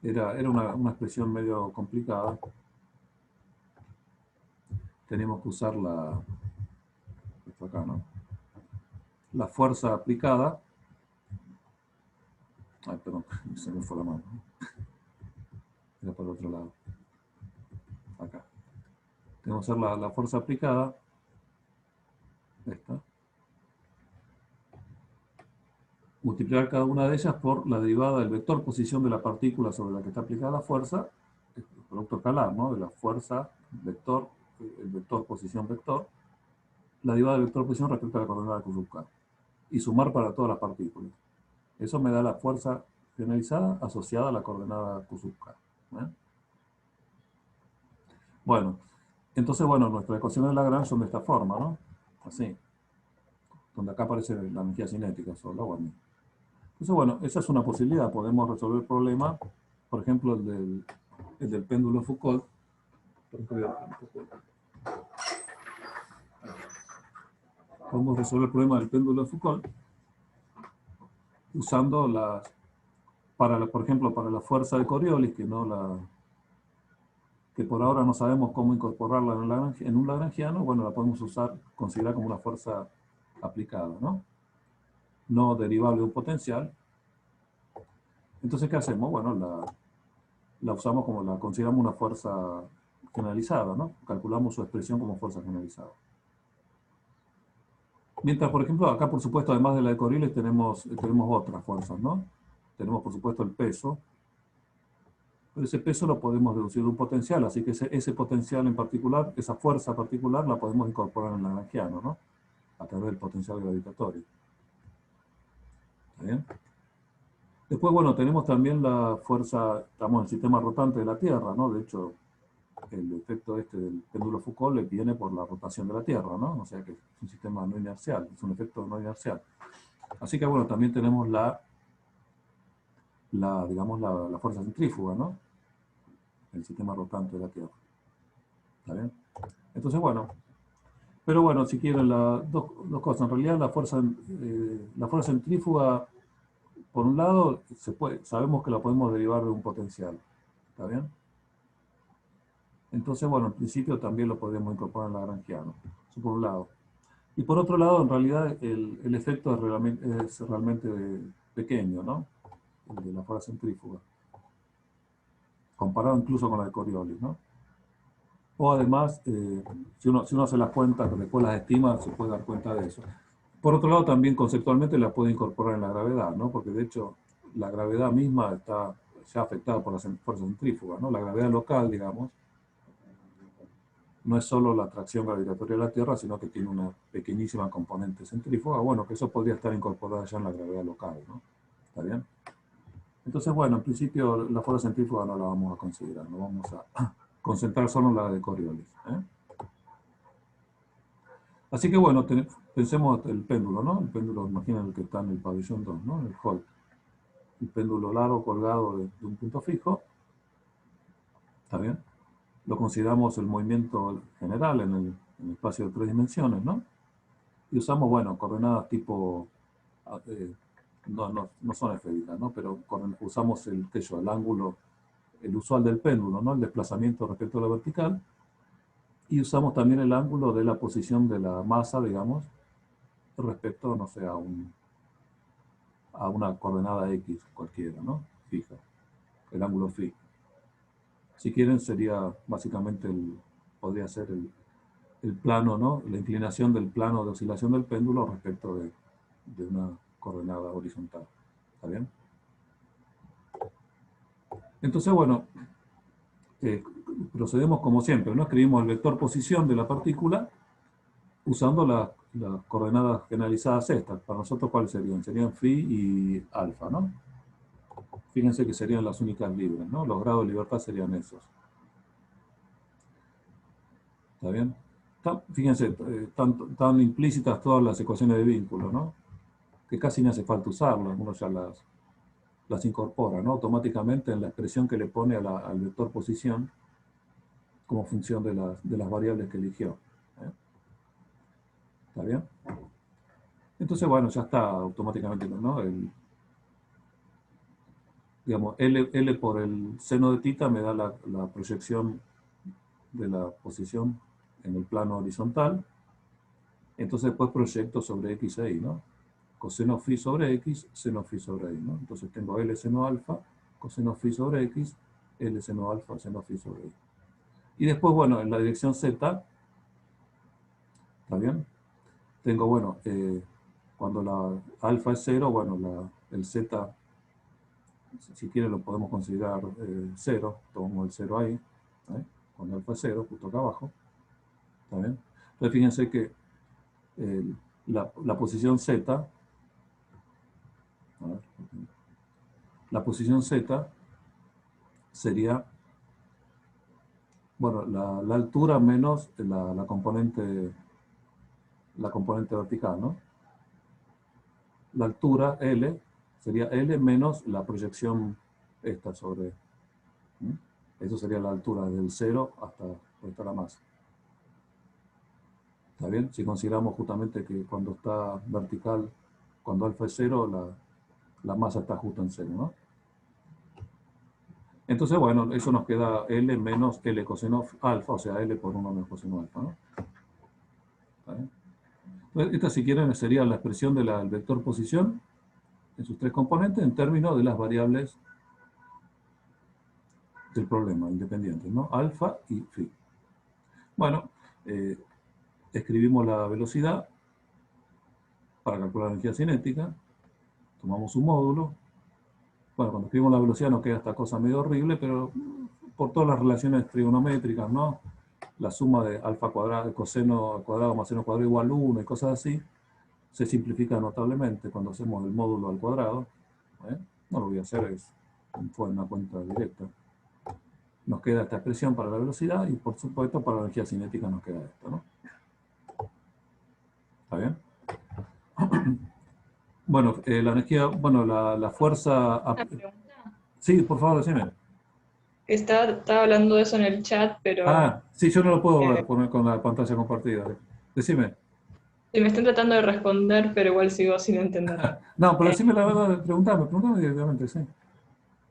Speaker 1: Era una expresión medio complicada. Teníamos que usar esto acá, ¿no? La fuerza aplicada. Ay, perdón, se me fue la mano. Era por el otro lado. Acá. Tenemos que usar la fuerza aplicada. Esta. Multiplicar cada una de ellas por la derivada del vector posición de la partícula sobre la que está aplicada la fuerza, el producto escalar, ¿no? De la fuerza, vector, el vector posición vector, la derivada del vector posición respecto a la coordenada Q sub k, y sumar para todas las partículas. Eso me da la fuerza generalizada asociada a la coordenada Q sub k. Bueno, entonces, bueno, nuestras ecuaciones de Lagrange son de esta forma, ¿no? Así. Donde acá aparece la energía cinética solo, bueno. Entonces, bueno, esa es una posibilidad. Podemos resolver el problema, por ejemplo, el del péndulo Foucault. Podemos resolver el problema del péndulo de Foucault usando por ejemplo, para la fuerza de Coriolis, que por ahora no sabemos cómo incorporarla en un lagrangiano, bueno, la podemos considerar como una fuerza aplicada, ¿no? No derivable de un potencial. Entonces, ¿qué hacemos? Bueno, la usamos la consideramos una fuerza generalizada, ¿no? Calculamos su expresión como fuerza generalizada. Mientras, por ejemplo, acá, por supuesto, además de la de Coriolis, tenemos otras fuerzas, ¿no? Tenemos, por supuesto, el peso. Pero ese peso lo podemos deducir de un potencial, así que ese potencial en particular, esa fuerza particular, la podemos incorporar en el lagrangiano, ¿no? A través del potencial gravitatorio. ¿Está bien? Después, bueno, tenemos también la fuerza, estamos en el sistema rotante de la Tierra, ¿no? De hecho, el efecto del péndulo Foucault le viene por la rotación de la Tierra, ¿no? O sea que es un sistema no inercial, es un efecto no inercial. Así que, bueno, también tenemos digamos, la fuerza centrífuga, ¿no? El sistema rotante de la Tierra. ¿Está bien? Entonces, bueno, pero bueno, si quieren, dos cosas. En realidad, la fuerza centrífuga, por un lado, sabemos que la podemos derivar de un potencial. ¿Está bien? Entonces, bueno, en principio también lo podemos incorporar en lagrangiano. Eso por un lado. Y por otro lado, en realidad, el efecto es realmente pequeño, ¿no? El de la fuerza centrífuga. Comparado incluso con la de Coriolis, ¿no? O además, si uno hace las cuentas, después las estima, se puede dar cuenta de eso. Por otro lado, también conceptualmente la puede incorporar en la gravedad, ¿no? Porque de hecho, la gravedad misma está ya afectada por la fuerza centrífuga, ¿no? La gravedad local, digamos, no es solo la atracción gravitatoria de la Tierra, sino que tiene una pequeñísima componente centrífuga. Bueno, que eso podría estar incorporado ya en la gravedad local, ¿no? ¿Está bien? Entonces, bueno, en principio la fuerza centrífuga no la vamos a considerar, no vamos a concentrar solo en la de Coriolis, ¿eh? Así que bueno, pensemos el péndulo, ¿no? El péndulo, imaginen el que está en el pabellón 2, ¿no? El Hall. El péndulo largo colgado de un punto fijo. ¿Está bien? Lo consideramos el movimiento general en el espacio de 3 dimensiones, ¿no? Y usamos, bueno, coordenadas tipo, no son esféricas, ¿no? Pero usamos el ángulo, el usual del péndulo, ¿no? El desplazamiento respecto a la vertical. Y usamos también el ángulo de la posición de la masa, digamos, respecto, no sé, a una coordenada X cualquiera, ¿no? Fija. El ángulo phi. Si quieren, sería básicamente podría ser el plano, ¿no? La inclinación del plano de oscilación del péndulo respecto de una coordenada horizontal. ¿Está bien? Entonces, bueno, procedemos como siempre, ¿no? Escribimos el vector posición de la partícula usando las coordenadas generalizadas estas. Para nosotros, ¿cuáles serían? Serían phi y alfa, ¿no? Fíjense que serían las únicas libres, ¿no? Los grados de libertad serían esos. ¿Está bien? Fíjense, tan implícitas todas las ecuaciones de vínculo, ¿no? Que casi no hace falta usarlas, uno ya las incorpora, ¿no? Automáticamente en la expresión que le pone al vector posición como función de las variables que eligió. ¿Eh? ¿Está bien? Entonces, bueno, ya está automáticamente, ¿no? Digamos, L por el seno de θ me da la proyección de la posición en el plano horizontal. Entonces después proyecto sobre X e Y, ¿no? Coseno phi sobre X, seno phi sobre Y, ¿no? Entonces tengo L seno alfa, coseno phi sobre X, L seno alfa, seno phi sobre Y. Y después, bueno, en la dirección Z, ¿está bien? Tengo, bueno, cuando la alfa es 0, bueno, el Z, si quiere lo podemos considerar 0, tomo el 0 ahí, ¿eh? Cuando alfa es 0, justo acá abajo, ¿está bien? Entonces fíjense que la posición Z, la posición Z sería, bueno, la altura menos la componente vertical, ¿no? La altura L sería L menos la proyección esta sobre, ¿sí? Eso sería la altura del 0 hasta donde está la masa. ¿Está bien? Si consideramos justamente que cuando está vertical, cuando alfa es 0, la masa está justo en 0, ¿no? Entonces, bueno, eso nos queda L menos L coseno alfa, o sea, L por 1 menos coseno alfa, ¿no? ¿Está bien? Entonces, esta, si quieren, sería la expresión del vector posición en sus 3 componentes en términos de las variables del problema, independientes, ¿no? Alfa y phi. Bueno, escribimos la velocidad para calcular la energía cinética, tomamos un módulo. Bueno, cuando escribimos la velocidad nos queda esta cosa medio horrible, pero por todas las relaciones trigonométricas, ¿no? La suma de alfa cuadrado, coseno al cuadrado más seno cuadrado igual 1 y cosas así, se simplifica notablemente cuando hacemos el módulo al cuadrado. No lo voy a hacer, fue una cuenta directa. Nos queda esta expresión para la velocidad y por supuesto para la energía cinética nos queda esto, ¿no? ¿Está bien? Bueno, la energía, bueno, la fuerza...
Speaker 5: Una pregunta.
Speaker 1: Sí, por favor, decime.
Speaker 5: Estaba hablando de eso en el chat, pero
Speaker 1: Sí, yo no lo puedo ver con la pantalla compartida. Decime.
Speaker 5: me están tratando de responder, pero igual sigo sin entender.
Speaker 1: No, pero decime la verdad, preguntame directamente, sí.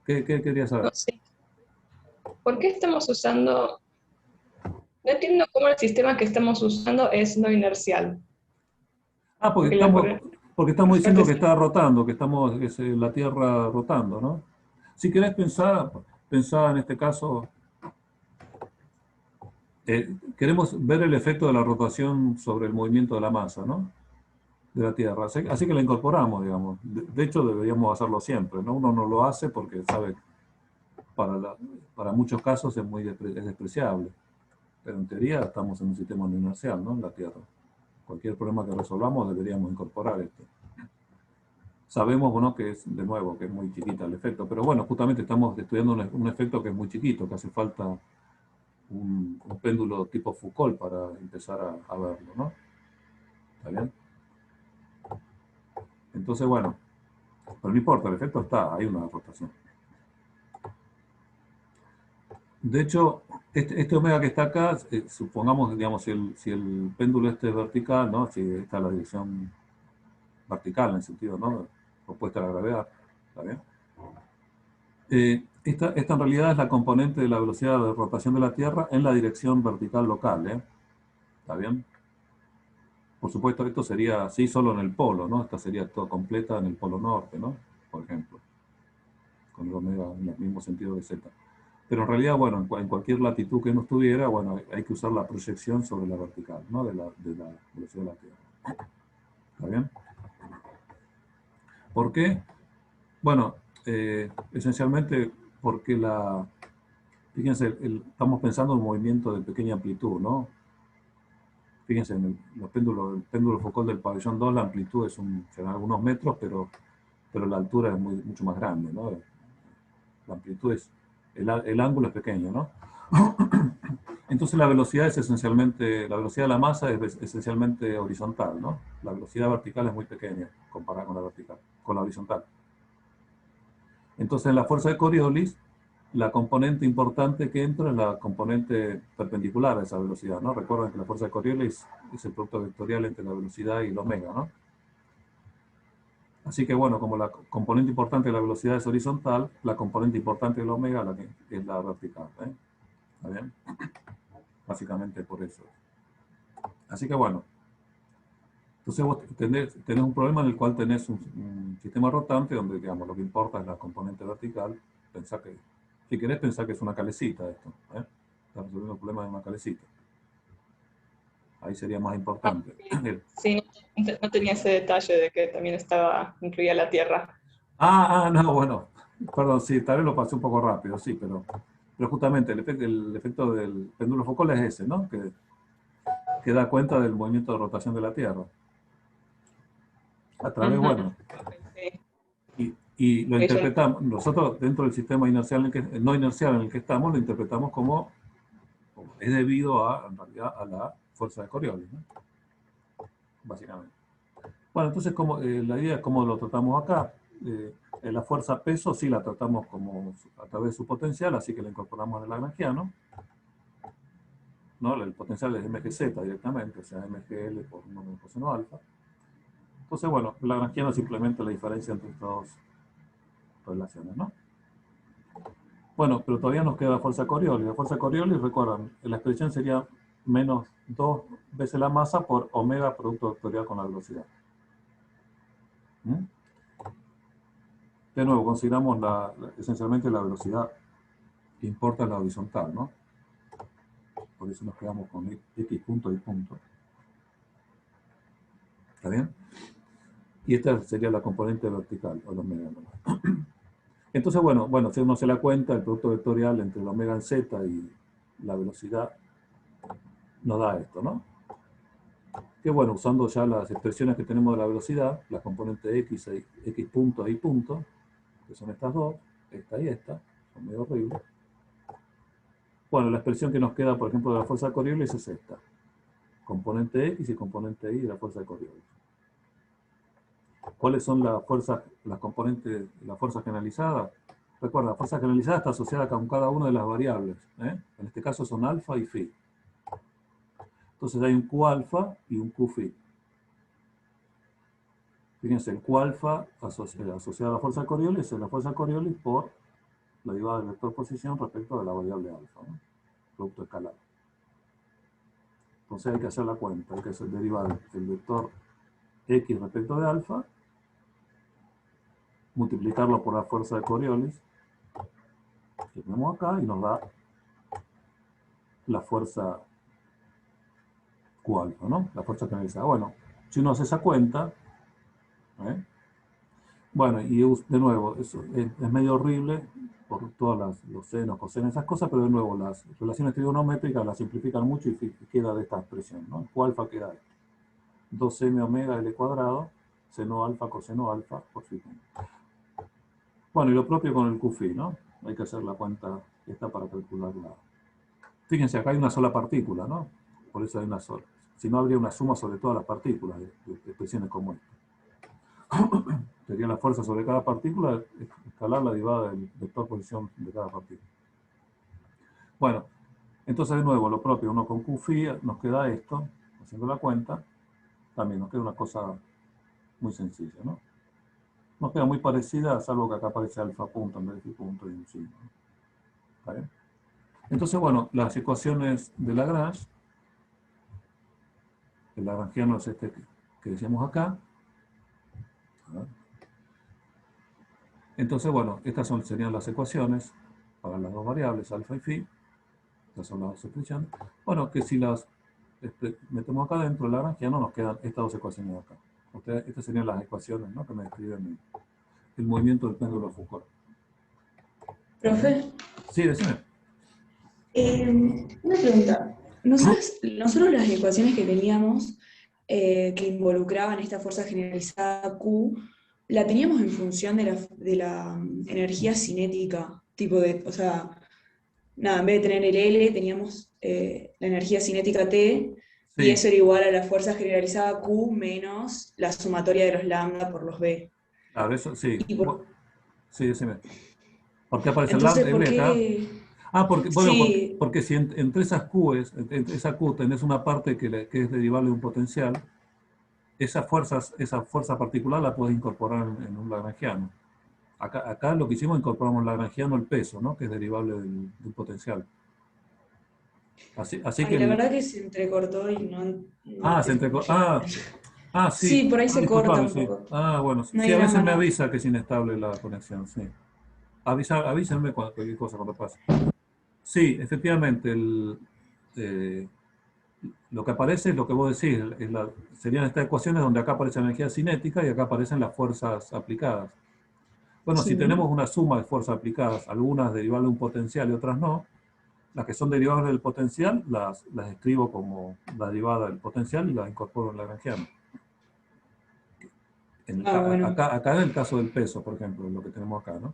Speaker 1: ¿Qué querías saber?
Speaker 5: No sé. ¿Por qué estamos usando? No entiendo cómo el sistema que estamos usando es no inercial.
Speaker 1: Porque estamos diciendo que está rotando, que es la Tierra rotando, ¿no? Si querés pensar en este caso, queremos ver el efecto de la rotación sobre el movimiento de la masa, ¿no? De la Tierra. Así que la incorporamos, digamos. De hecho, deberíamos hacerlo siempre, ¿no? Uno no lo hace porque sabe, para muchos casos es despreciable. Pero en teoría estamos en un sistema no inercial, ¿no? En la Tierra. Cualquier problema que resolvamos deberíamos incorporar esto. Sabemos, bueno, que es, de nuevo, que es muy chiquita el efecto, pero bueno, justamente estamos estudiando un efecto que es muy chiquito, que hace falta un péndulo tipo Foucault para empezar a verlo, ¿no? ¿Está bien? Entonces, bueno, pero no importa, el efecto está, hay una rotación. De hecho, este omega que está acá, supongamos, digamos, si el péndulo este es vertical, ¿no? Si está la dirección vertical en el sentido, ¿no? Opuesta a la gravedad, ¿está bien? Esta en realidad es la componente de la velocidad de rotación de la Tierra en la dirección vertical local, ¿eh? ¿Está bien? Por supuesto, esto sería así solo en el polo, ¿no? Esta sería toda completa en el polo norte, ¿no? Por ejemplo, con el omega en el mismo sentido de z. Pero en realidad, bueno, en cualquier latitud que uno estuviera, bueno, hay que usar la proyección sobre la vertical, ¿no? De la velocidad de la Tierra. ¿Está bien? ¿Por qué? Bueno, esencialmente porque fíjense, estamos pensando en un movimiento de pequeña amplitud, ¿no? Fíjense, en el péndulo Foucault del pabellón 2, la amplitud serán algunos metros, pero la altura es mucho más grande, ¿no? La amplitud el ángulo es pequeño, ¿no? Entonces la velocidad es esencialmente, la velocidad de la masa es esencialmente horizontal, ¿no? La velocidad vertical es muy pequeña comparada con la vertical, con la horizontal. Entonces en la fuerza de Coriolis, la componente importante que entra es la componente perpendicular a esa velocidad, ¿no? Recuerden que la fuerza de Coriolis es el producto vectorial entre la velocidad y el omega, ¿no? Así que bueno, como la componente importante de la velocidad es horizontal, la componente importante del omega es la vertical, ¿eh? ¿Está bien? Básicamente por eso. Así que bueno, entonces vos tenés un problema en el cual tenés un sistema rotante donde, digamos, lo que importa es la componente vertical. Pensá que, si querés pensar que es una calecita esto, ¿eh? Está resolviendo el problema de una calecita. Ahí sería más importante.
Speaker 5: Sí, no tenía ese detalle de que también estaba incluida la Tierra.
Speaker 1: No, bueno, perdón, sí, tal vez lo pasé un poco rápido, sí, pero justamente el efecto del péndulo Foucault es ese, ¿no? Que da cuenta del movimiento de rotación de la Tierra. A través, bueno,
Speaker 5: Sí.
Speaker 1: y lo interpretamos, nosotros dentro del sistema inercial no inercial en el que estamos, lo interpretamos como es debido en realidad a la fuerza de Coriolis, ¿no? Básicamente. Bueno, entonces la idea es cómo lo tratamos acá. La fuerza peso sí la tratamos como a través de su potencial, así que la incorporamos al lagrangiano, ¿no? El potencial es mgz directamente, o sea, mgl por 1 menos coseno alfa. Entonces, bueno, el lagrangiano es simplemente la diferencia entre estas dos relaciones, ¿no? Bueno, pero todavía nos queda la fuerza Coriolis. La fuerza Coriolis, recuerdan, la expresión sería menos 2 veces la masa por omega producto vectorial con la velocidad. ¿Mm? De nuevo, consideramos esencialmente la velocidad que importa la horizontal, ¿no? Por eso nos quedamos con x punto y punto. ¿Está bien? Y esta sería la componente vertical, o el omega. Entonces, bueno, si uno se la cuenta, el producto vectorial entre el omega en z y la velocidad nos da esto, ¿no? Que bueno, usando ya las expresiones que tenemos de la velocidad, las componentes x punto e y punto, que son estas dos, esta y esta, son medio horribles. Bueno, la expresión que nos queda, por ejemplo, de la fuerza de Coriolis es esta. Componente x y componente y de la fuerza de Coriolis. ¿Cuáles son las componentes, la fuerza generalizada? Recuerda, la fuerza generalizada está asociada con cada una de las variables, ¿eh? En este caso son alfa y phi. Entonces hay un Q alfa y un Q phi. Fíjense, el Q alfa asociado a la fuerza de Coriolis es la fuerza de Coriolis por la derivada del vector posición respecto de la variable alfa, ¿no? Producto escalar. Entonces hay que hacer la cuenta, hay que derivar el vector x respecto de alfa, multiplicarlo por la fuerza de Coriolis, que tenemos acá, y nos da la fuerza Q alfa, ¿no? La fuerza generalizada. Bueno, si uno hace esa cuenta, Bueno, y de nuevo, eso es medio horrible por todos los senos, cosenos, esas cosas, pero de nuevo, las relaciones trigonométricas las simplifican mucho y queda de esta expresión, ¿no? Q alfa queda esto. 2m omega L cuadrado, seno alfa, coseno alfa, por phi. Bueno, y lo propio con el QFI, ¿no? Hay que hacer la cuenta esta para calcularla. Fíjense, acá hay una sola partícula, ¿no? Por eso hay una sola. Si no, habría una suma sobre todas las partículas de expresiones como esta. Sería la fuerza sobre cada partícula, escalar la derivada del vector posición de cada partícula. Bueno, entonces de nuevo, lo propio, uno con QFI nos queda esto, haciendo la cuenta, también nos queda una cosa muy sencilla, ¿no? Nos queda muy parecida, salvo que acá aparece alfa punto en vez de phi punto y un signo. ¿Está bien? Entonces, bueno, las ecuaciones de Lagrange, el lagrangiano es este que decíamos acá. Entonces, bueno, estas serían las ecuaciones para las dos variables, alfa y phi. Estas son las dos expresiones. Bueno, que si las metemos acá dentro del lagrangiano, nos quedan estas dos ecuaciones de acá. Estas serían las ecuaciones, ¿no?, que me describen el movimiento del péndulo Foucault.
Speaker 2: Profe,
Speaker 1: Sí, decime.
Speaker 2: una pregunta. Nosotros las ecuaciones que teníamos que involucraban esta fuerza generalizada Q, la teníamos en función de la energía cinética, tipo de, o sea, nada, en vez de tener el L, teníamos la energía cinética T, y
Speaker 1: Sí,
Speaker 2: eso era igual a la fuerza generalizada Q menos la sumatoria de los lambda por los B.
Speaker 1: claro, eso sí.
Speaker 2: Y
Speaker 1: Sí, decime. ¿Por qué aparece el
Speaker 2: entonces, ¿por
Speaker 1: L acá?
Speaker 2: qué?
Speaker 1: Ah, porque, bueno,
Speaker 2: Sí,
Speaker 1: porque si entre esas Q's, entre esa Q tenés una parte que es derivable de un potencial, esa fuerza particular la puedes incorporar en un lagrangiano. Acá lo que hicimos, incorporamos en lagrangiano el peso, ¿no?, que es derivable del potencial. Así que
Speaker 2: ay, la verdad que se entrecortó y no
Speaker 1: ah,
Speaker 2: te escuché.
Speaker 1: sí.
Speaker 2: Sí, por ahí se corta
Speaker 1: Disculpame,
Speaker 2: un
Speaker 1: sí.
Speaker 2: poco.
Speaker 1: Bueno,
Speaker 2: No
Speaker 1: sí,
Speaker 2: hay
Speaker 1: a veces
Speaker 2: drama,
Speaker 1: me
Speaker 2: no.
Speaker 1: avisa que es inestable la conexión, sí. Avísenme cualquier cosa cuando pase. Sí, efectivamente, eh, lo que aparece es lo que vos decís, serían estas ecuaciones donde acá aparece la energía cinética y acá aparecen las fuerzas aplicadas. Bueno, si tenemos
Speaker 2: Sí.
Speaker 1: una suma de fuerzas aplicadas, algunas derivadas de un potencial y otras no, las que son derivadas del potencial las escribo como la derivada del potencial y las incorporo en lagrangiano.
Speaker 2: Ah, bueno.
Speaker 1: Acá en el caso del peso, por ejemplo, lo que tenemos acá, ¿no?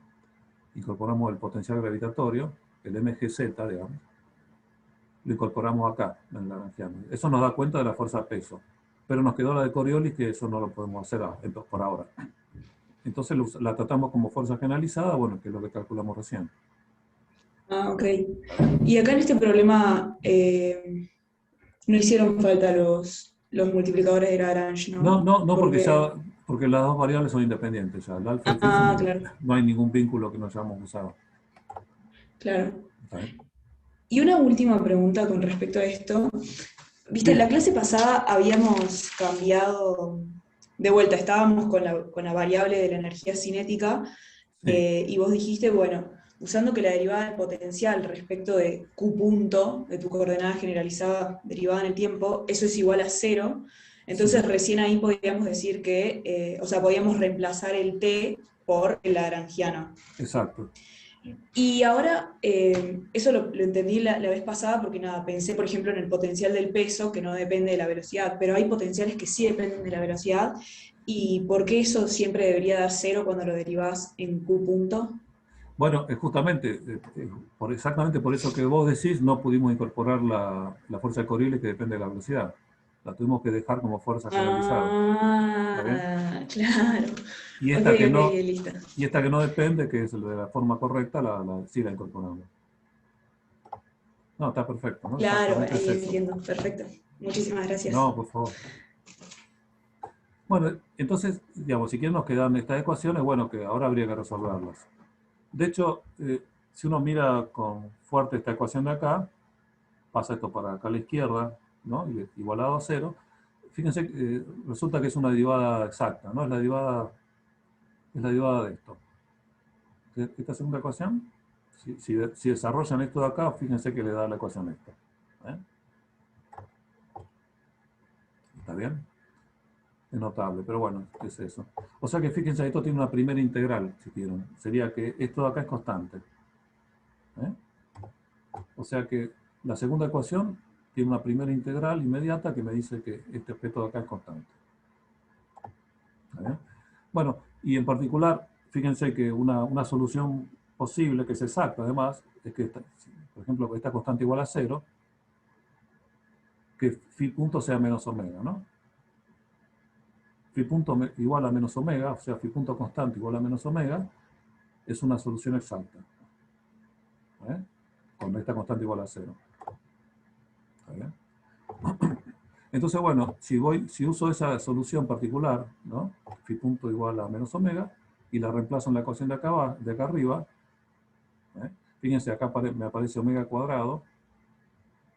Speaker 1: Incorporamos el potencial gravitatorio, el mgz, digamos, lo incorporamos acá, en el lagrangiano. Eso nos da cuenta de la fuerza peso. Pero nos quedó la de Coriolis, que eso no lo podemos hacer por ahora. Entonces la tratamos como fuerza generalizada, bueno, que es lo que calculamos recién.
Speaker 2: Ah, ok. Y acá en este problema no hicieron falta los multiplicadores de Lagrange,
Speaker 1: No,
Speaker 2: ¿no?
Speaker 1: no, no,
Speaker 2: Porque.
Speaker 1: porque las dos variables son independientes ya. El alfa y phi
Speaker 2: Ah, claro,
Speaker 1: no hay ningún vínculo que no hayamos usado.
Speaker 2: claro.
Speaker 1: ¿Está bien?
Speaker 2: Y una última pregunta con respecto a esto. Viste, en
Speaker 1: Sí,
Speaker 2: la clase pasada habíamos cambiado, de vuelta, estábamos con la variable de la energía cinética,
Speaker 1: sí,
Speaker 2: y vos dijiste, bueno, usando que la derivada del potencial respecto de Q punto, de tu coordenada generalizada derivada en el tiempo, eso es igual a cero. Entonces
Speaker 1: sí,
Speaker 2: recién ahí podríamos decir que, o sea, podíamos reemplazar el T por el lagrangiano.
Speaker 1: exacto.
Speaker 2: Y ahora, eso lo entendí la vez pasada porque nada, pensé por ejemplo en el potencial del peso que no depende de la velocidad, pero hay potenciales que sí dependen de la velocidad. ¿Y por qué eso siempre debería dar cero cuando lo derivás en Q punto?
Speaker 1: Bueno, justamente, exactamente por eso que vos decís, no pudimos incorporar la fuerza de Coriolis que depende de la velocidad. La tuvimos que dejar como fuerza generalizada. ¿Está bien?
Speaker 2: Ah, claro.
Speaker 1: Y
Speaker 2: Ok,
Speaker 1: esta que
Speaker 2: ok,
Speaker 1: no,
Speaker 2: listo.
Speaker 1: y esta que no depende, que es de la forma correcta, sí la incorporamos. No, está perfecto, ¿no?
Speaker 2: Claro,
Speaker 1: Exactamente es
Speaker 2: ahí
Speaker 1: eso.
Speaker 2: entiendo. Perfecto. Muchísimas gracias.
Speaker 1: No, por favor. Bueno, entonces, digamos, si quieren nos quedan estas ecuaciones, bueno, que ahora habría que resolverlas. De hecho, si uno mira con fuerte esta ecuación de acá, pasa esto para acá a la izquierda, ¿no? Igualado a cero. Fíjense que resulta que es una derivada exacta, ¿no? Es la derivada de esto. Esta segunda ecuación, si desarrollan esto de acá, fíjense que le da la ecuación esta. ¿Eh? ¿Está bien? es notable, pero bueno, es eso. O sea que fíjense, esto tiene una primera integral, si quieren. Sería que esto de acá es constante. ¿Eh? O sea que la segunda ecuación tiene una primera integral inmediata que me dice que este objeto de acá es constante. ¿Eh? Bueno, y en particular, fíjense que una solución posible, que es exacta además, es que, por ejemplo, esta constante igual a 0, que phi punto sea menos omega, ¿no? Phi punto igual a menos omega, o sea, phi punto constante igual a menos omega, es una solución exacta. ¿Eh? Cuando esta constante igual a 0. ¿Está bien? Entonces, bueno, si uso esa solución particular, ¿no? Phi punto igual a menos omega, y la reemplazo en la ecuación de acá arriba, ¿eh? Fíjense, acá me aparece omega cuadrado,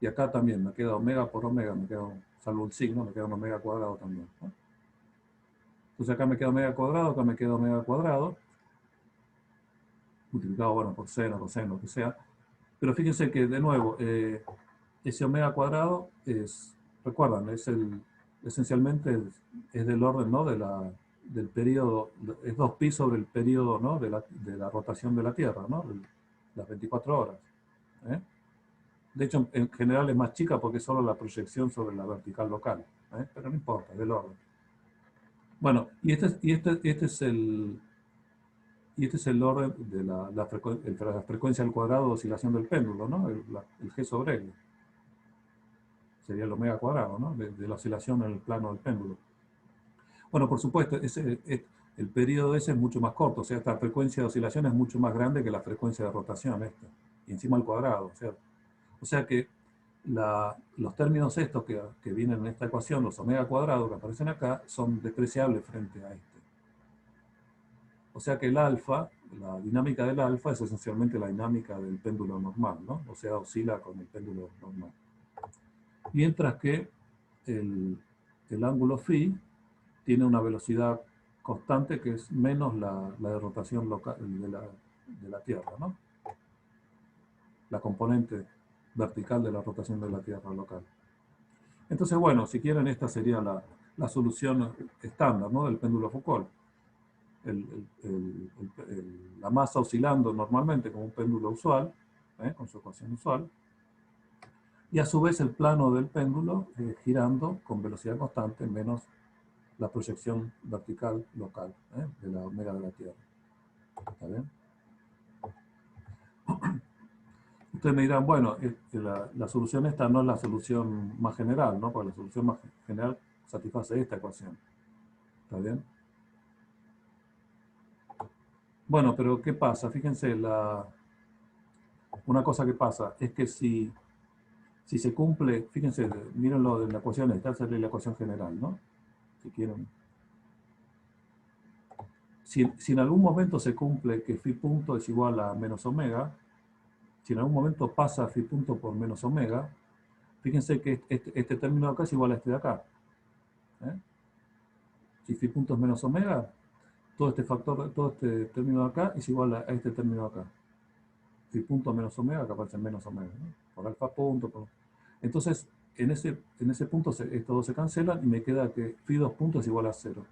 Speaker 1: y acá también me queda omega por omega, me queda, salvo el signo, me queda un omega cuadrado también, ¿no? Entonces acá me queda omega cuadrado, acá me queda omega cuadrado, multiplicado, bueno, por seno, coseno, lo que sea. Pero fíjense que, de nuevo, ese omega cuadrado es, recuerdan, esencialmente es del orden, ¿no? Del periodo, es 2pi sobre el periodo, ¿no? de la rotación de la Tierra, ¿no? Las 24 horas. ¿Eh? De hecho, en general es más chica porque es solo la proyección sobre la vertical local. ¿Eh? Pero no importa, es del orden. Bueno, y este es el orden de la frecuencia al cuadrado de oscilación del péndulo, ¿no? El G sobre L. Sería el omega cuadrado, ¿no? De la oscilación en el plano del péndulo. Bueno, por supuesto, el periodo ese es mucho más corto, o sea, esta frecuencia de oscilación es mucho más grande que la frecuencia de rotación esta, y encima al cuadrado, o sea que los términos estos que vienen en esta ecuación, los omega cuadrados que aparecen acá, son despreciables frente a este. O sea que el alfa, la dinámica del alfa es esencialmente la dinámica del péndulo normal, ¿no? O sea, oscila con el péndulo normal. Mientras que el ángulo phi tiene una velocidad constante que es menos la de rotación local de la Tierra, ¿no? La componente vertical de la rotación de la Tierra local. Entonces, bueno, si quieren, esta sería la solución estándar, ¿no? Del péndulo Foucault. La masa oscilando normalmente como un péndulo usual, con su ecuación usual, y a su vez el plano del péndulo girando con velocidad constante menos la proyección vertical local de la omega de la Tierra. ¿Está bien? Ustedes me dirán, bueno, la solución esta no es la solución más general, ¿no? Porque la solución más general satisface esta ecuación. ¿Está bien? Bueno, pero ¿qué pasa? Fíjense, una cosa que pasa es que si se cumple, fíjense, miren lo de la ecuación, esta es la ecuación general, ¿no? Si quieren. Si en algún momento se cumple que phi punto es igual a menos omega, si en algún momento pasa phi punto por menos omega, fíjense que este término de acá es igual a este de acá. Si phi punto es menos omega, todo este término de acá es igual a este término de acá. Phi punto menos omega, acá aparece menos omega, ¿no? Por alfa punto. Entonces, en ese punto estos dos se cancelan y me queda que phi 2 puntos es igual a 0.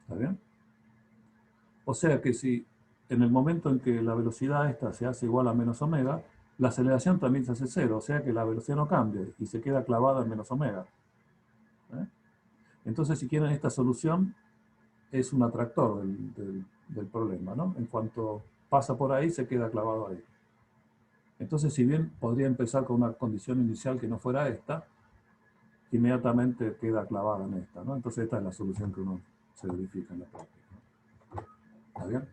Speaker 1: ¿Está bien? O sea que si en el momento en que la velocidad esta se hace igual a menos omega, la aceleración también se hace 0, o sea que la velocidad no cambia y se queda clavada en menos omega. Entonces, si quieren, esta solución es un atractor del problema, ¿no? En cuanto pasa por ahí, se queda clavado ahí. Entonces, si bien podría empezar con una condición inicial que no fuera esta, inmediatamente queda clavada en esta, ¿no? Entonces, esta es la solución que uno se verifica en la práctica. ¿Está bien?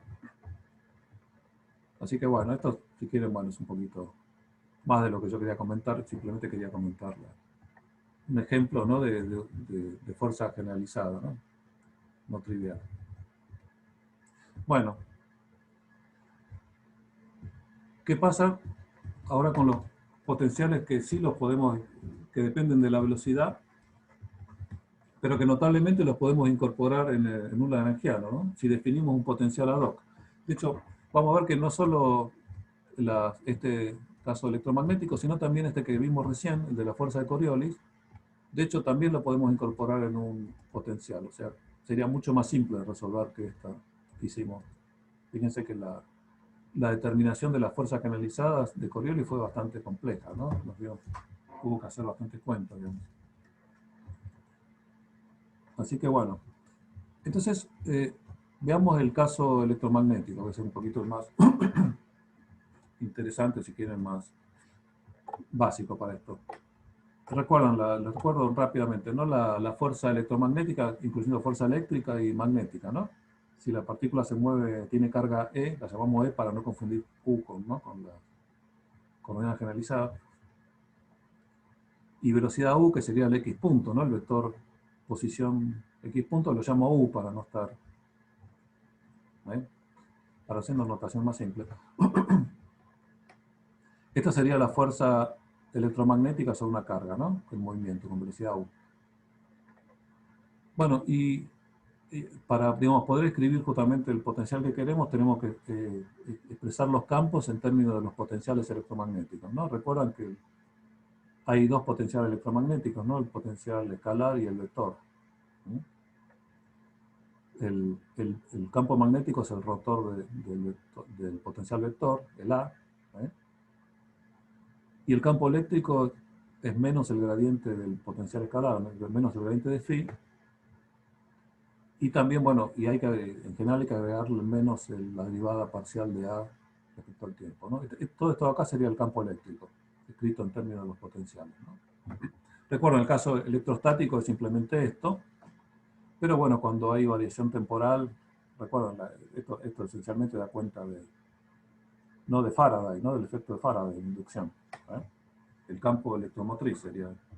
Speaker 1: Así que bueno, esto, si quieren, bueno, es un poquito más de lo que yo quería comentar, simplemente quería comentarla. Un ejemplo, ¿no? de fuerza generalizada, ¿no? No trivial. Bueno, ¿qué pasa ahora con los potenciales que sí los podemos, que dependen de la velocidad, pero que notablemente los podemos incorporar en un lagrangiano, ¿no? Si definimos un potencial ad hoc. De hecho, vamos a ver que no solo este caso electromagnético, sino también este que vimos recién, el de la fuerza de Coriolis, De hecho, también lo podemos incorporar en un potencial, o sea, sería mucho más simple de resolver que esta que hicimos. Fíjense que la determinación de las fuerzas canalizadas de Coriolis fue bastante compleja, ¿no? Hubo que hacer bastante cuenta, digamos. Así que bueno, entonces veamos el caso electromagnético, que es un poquito más interesante, si quieren, más básico para esto. Recuerdan, les recuerdo rápidamente, ¿no? La fuerza electromagnética, incluyendo fuerza eléctrica y magnética, ¿no? Si la partícula se mueve, tiene carga E, la llamamos E para no confundir Q con la coordenada generalizada. Y velocidad U, que sería el X punto, ¿no? El vector posición X punto, lo llamo U para no estar, para hacer una notación más simple. Esta sería la fuerza electromagnética sobre una carga, ¿no? El movimiento con velocidad U. Bueno, y para, digamos, poder escribir justamente el potencial que queremos, tenemos que expresar los campos en términos de los potenciales electromagnéticos, ¿no? Recuerdan que hay dos potenciales electromagnéticos, ¿no? El potencial escalar y el vector. El campo magnético es el rotor del potencial vector, el A, y el campo eléctrico es menos el gradiente del potencial escalar, menos el gradiente de phi, y también, bueno, y en general hay que agregarle menos la derivada parcial de A respecto al tiempo, ¿no? Todo esto acá sería el campo eléctrico, escrito en términos de los potenciales, ¿no? Recuerden, el caso electrostático es simplemente esto, pero bueno, cuando hay variación temporal, recuerden, esto esencialmente da cuenta no de Faraday, ¿no? Del efecto de Faraday, de inducción. El campo electromotriz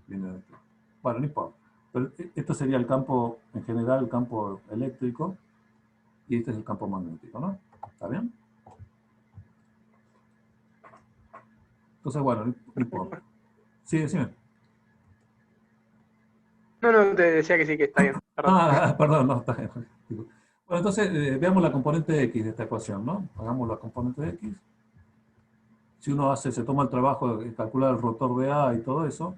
Speaker 1: viene de aquí. Bueno, no importa. Pero esto sería el campo, en general, el campo eléctrico, y este es el campo magnético, ¿no? ¿Está bien? Entonces, bueno, no importa. Sí, decime.
Speaker 4: No, te decía que sí, que está bien. Perdón.
Speaker 1: Perdón, no, está bien. Bueno, entonces, veamos la componente X de esta ecuación, ¿no? Hagamos la componente X. Si uno se toma el trabajo de calcular el rotor de A y todo eso,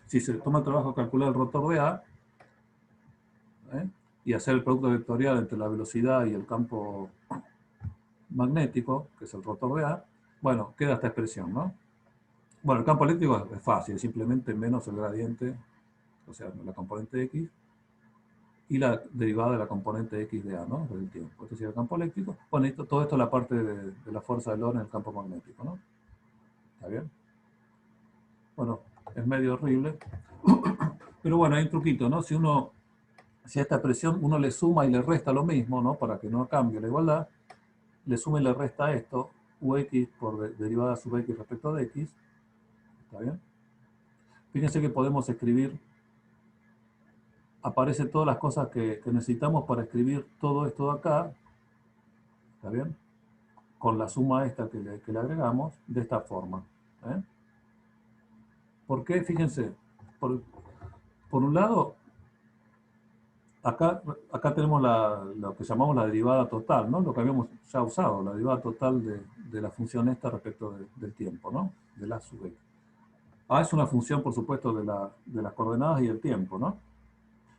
Speaker 1: si se toma el trabajo de calcular el rotor de A, y hacer el producto vectorial entre la velocidad y el campo magnético, que es el rotor de A, bueno, queda esta expresión, ¿no? Bueno, el campo eléctrico es fácil, es simplemente menos el gradiente, o sea, la componente X, y la derivada de la componente X de A, ¿no? Del tiempo. Este sería el campo eléctrico. Bueno, todo esto es la parte de la fuerza de Lorentz en el campo magnético, ¿no? ¿Está bien? Bueno, es medio horrible. Pero bueno, hay un truquito, ¿no? Si a esta expresión uno le suma y le resta lo mismo, ¿no? Para que no cambie la igualdad, le suma y le resta esto, Ux por derivada sub X respecto de X. ¿Está bien? Fíjense que podemos escribir, aparecen todas las cosas que necesitamos para escribir todo esto de acá. ¿Está bien? Con la suma esta que le agregamos, de esta forma. ¿Por qué? Fíjense, por un lado, acá tenemos lo que llamamos la derivada total, ¿no? Lo que habíamos ya usado, la derivada total de la función esta respecto del tiempo, ¿no? De la sub x. A es una función, por supuesto, de las coordenadas y el tiempo, ¿no?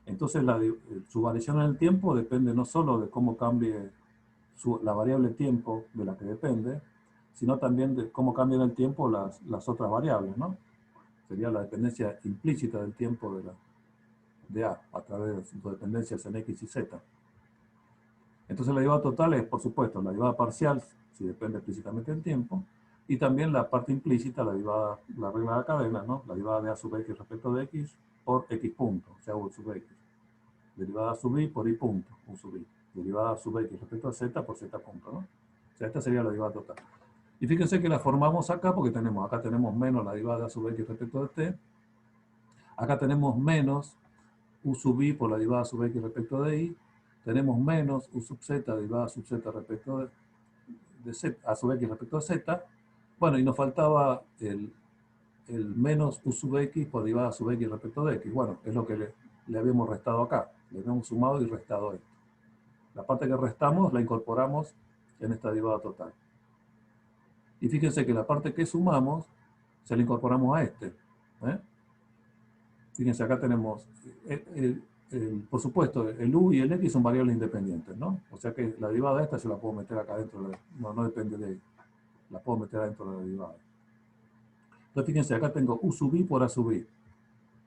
Speaker 1: Entonces, su variación en el tiempo depende no solo de cómo cambie la variable tiempo de la que depende, sino también de cómo cambian en el tiempo las otras variables, ¿no? Sería la dependencia implícita del tiempo de A través de sus dependencias en X y Z. Entonces la derivada total es, por supuesto, la derivada parcial, si depende explícitamente del tiempo, y también la parte implícita, la regla de la cadena, ¿no? La derivada de A sub X respecto de X por X punto, o sea, U sub X. Derivada sub I por I punto, U sub I. Derivada sub X respecto a Z por Z punto, ¿no? O sea, esta sería la derivada total. Y fíjense que la formamos acá porque acá tenemos menos la derivada de A sub X respecto de T. Acá tenemos menos U sub I por la derivada sub X respecto de I. Tenemos menos U sub Z derivada sub Z respecto de Z, A sub X respecto a Z. Bueno, y nos faltaba el menos U sub X por derivada sub X respecto de X. Bueno, es lo que le habíamos restado acá. Le habíamos sumado y restado esto. La parte que restamos la incorporamos en esta derivada total. Y fíjense que la parte que sumamos, se la incorporamos a este. Fíjense, acá tenemos, por supuesto, el u y el x son variables independientes, ¿no? O sea que la derivada de esta se la puedo meter acá dentro, no depende de ella. La puedo meter dentro de la derivada. Entonces fíjense, acá tengo u sub i por a sub i.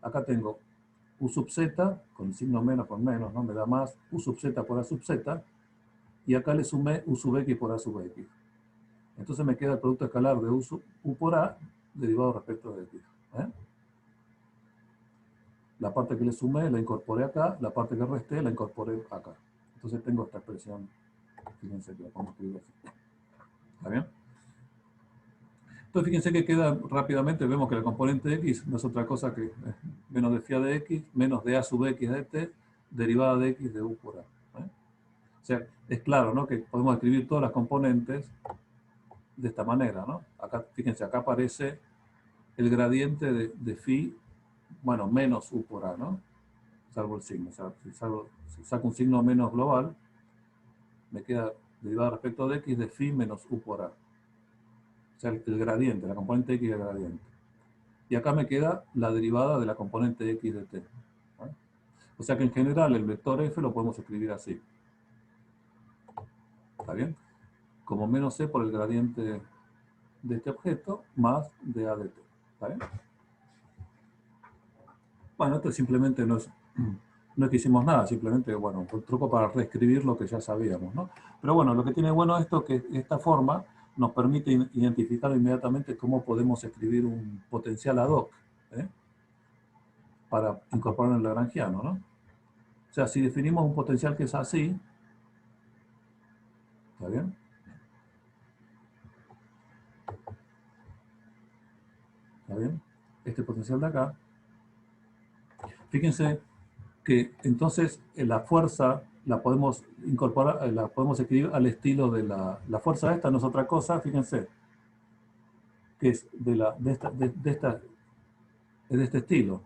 Speaker 1: Acá tengo u sub z, con el signo menos con menos, ¿no? Me da más u sub z por a sub z. Y acá le sumé u sub x por a sub x. Entonces me queda el producto escalar de u por a derivado respecto de x. La parte que le sumé la incorporé acá, la parte que resté la incorporé acá. Entonces tengo esta expresión, fíjense que la podemos escribir así. ¿Está bien? Entonces fíjense que queda rápidamente, vemos que la componente de x no es otra cosa que menos de phi de x, menos de a sub x de t, derivada de x de u por a. O sea, es claro, ¿no? Que podemos escribir todas las componentes de esta manera, ¿no? Acá, fíjense, acá aparece el gradiente de phi, bueno, menos u por a, ¿no? Salvo el signo. O sea, si saco un signo menos global, me queda derivada respecto de x de phi menos u por a. O sea, el gradiente, la componente x del gradiente. Y acá me queda la derivada de la componente x de t. O sea que en general el vector f lo podemos escribir así. ¿Está bien? Como menos c por el gradiente de este objeto más de a de t. ¿Está bien? Bueno, esto simplemente no es que hicimos nada, simplemente, bueno, un truco para reescribir lo que ya sabíamos, ¿no? Pero bueno, lo que tiene bueno esto es que esta forma nos permite identificar inmediatamente cómo podemos escribir un potencial ad hoc, para incorporar en el lagrangiano, ¿no? O sea, si definimos un potencial que es así, ¿está bien? ¿Está bien? Este potencial de acá. Fíjense que entonces la fuerza la podemos incorporar, la podemos escribir al estilo de la fuerza esta, no es otra cosa, fíjense, que es de este estilo.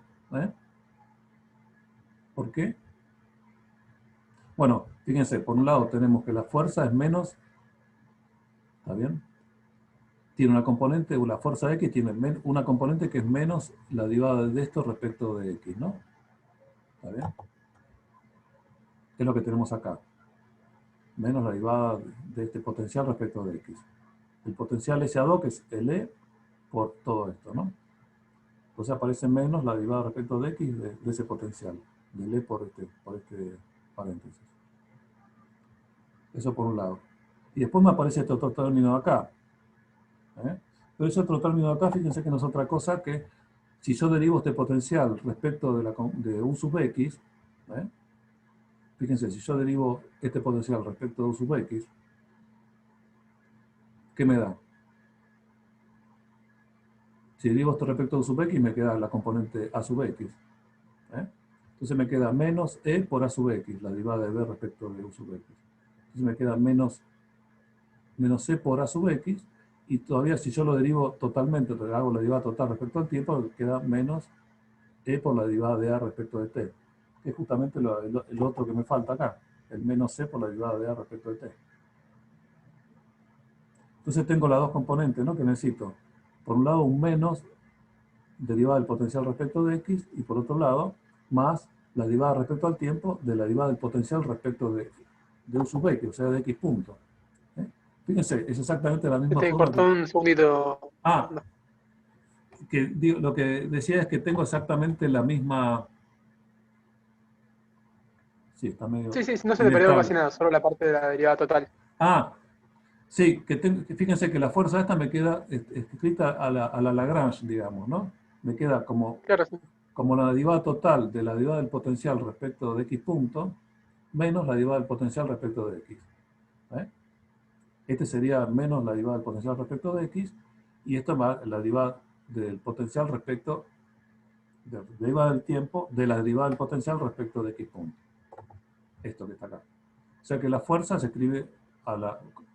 Speaker 1: ¿Por qué? Bueno, fíjense, por un lado tenemos que la fuerza es menos, ¿está bien? Tiene una componente, la fuerza X tiene una componente que es menos la derivada de esto respecto de X, ¿no? ¿Está bien? Es lo que tenemos acá. Menos la derivada de este potencial respecto de X. El potencial S ad hoc es el E por todo esto, ¿no? Entonces aparece menos la derivada respecto de X de ese potencial. Del E por este paréntesis. Eso por un lado. Y después me aparece este otro término de acá. Pero ese otro término de acá, fíjense que no es otra cosa que si yo derivo este potencial respecto de u sub x, fíjense, si yo derivo este potencial respecto de u sub x, ¿qué me da? Si derivo esto respecto a u sub x, me queda la componente a sub x. Entonces me queda menos e por a sub x, la derivada de b respecto de u sub x. Entonces me queda menos c por a sub x, y todavía si yo lo derivo totalmente, hago la derivada total respecto al tiempo, queda menos e por la derivada de a respecto de t, que es justamente el otro que me falta acá, el menos c por la derivada de a respecto de t. Entonces tengo las dos componentes, ¿no?, que necesito. Por un lado un menos derivada del potencial respecto de x, y por otro lado más la derivada respecto al tiempo de la derivada del potencial respecto de u sub x, o sea, de x punto. Fíjense, es exactamente la misma
Speaker 4: Te
Speaker 1: forma.
Speaker 4: cortó un segundito.
Speaker 1: Lo que decía es que tengo exactamente la misma... Sí, está medio...
Speaker 4: Sí, no se te perdió casi nada, solo la parte de la derivada total.
Speaker 1: Sí, fíjense que la fuerza esta me queda escrita a la Lagrange, digamos, ¿no? Me queda como,
Speaker 4: claro, sí,
Speaker 1: como la derivada total de la derivada del potencial respecto de x punto, menos la derivada del potencial respecto de x. Este sería menos la derivada del potencial respecto de x, y esto es la derivada del potencial respecto de la derivada del tiempo de la derivada del potencial respecto de x punto. Esto que está acá. O sea que la fuerza se escribe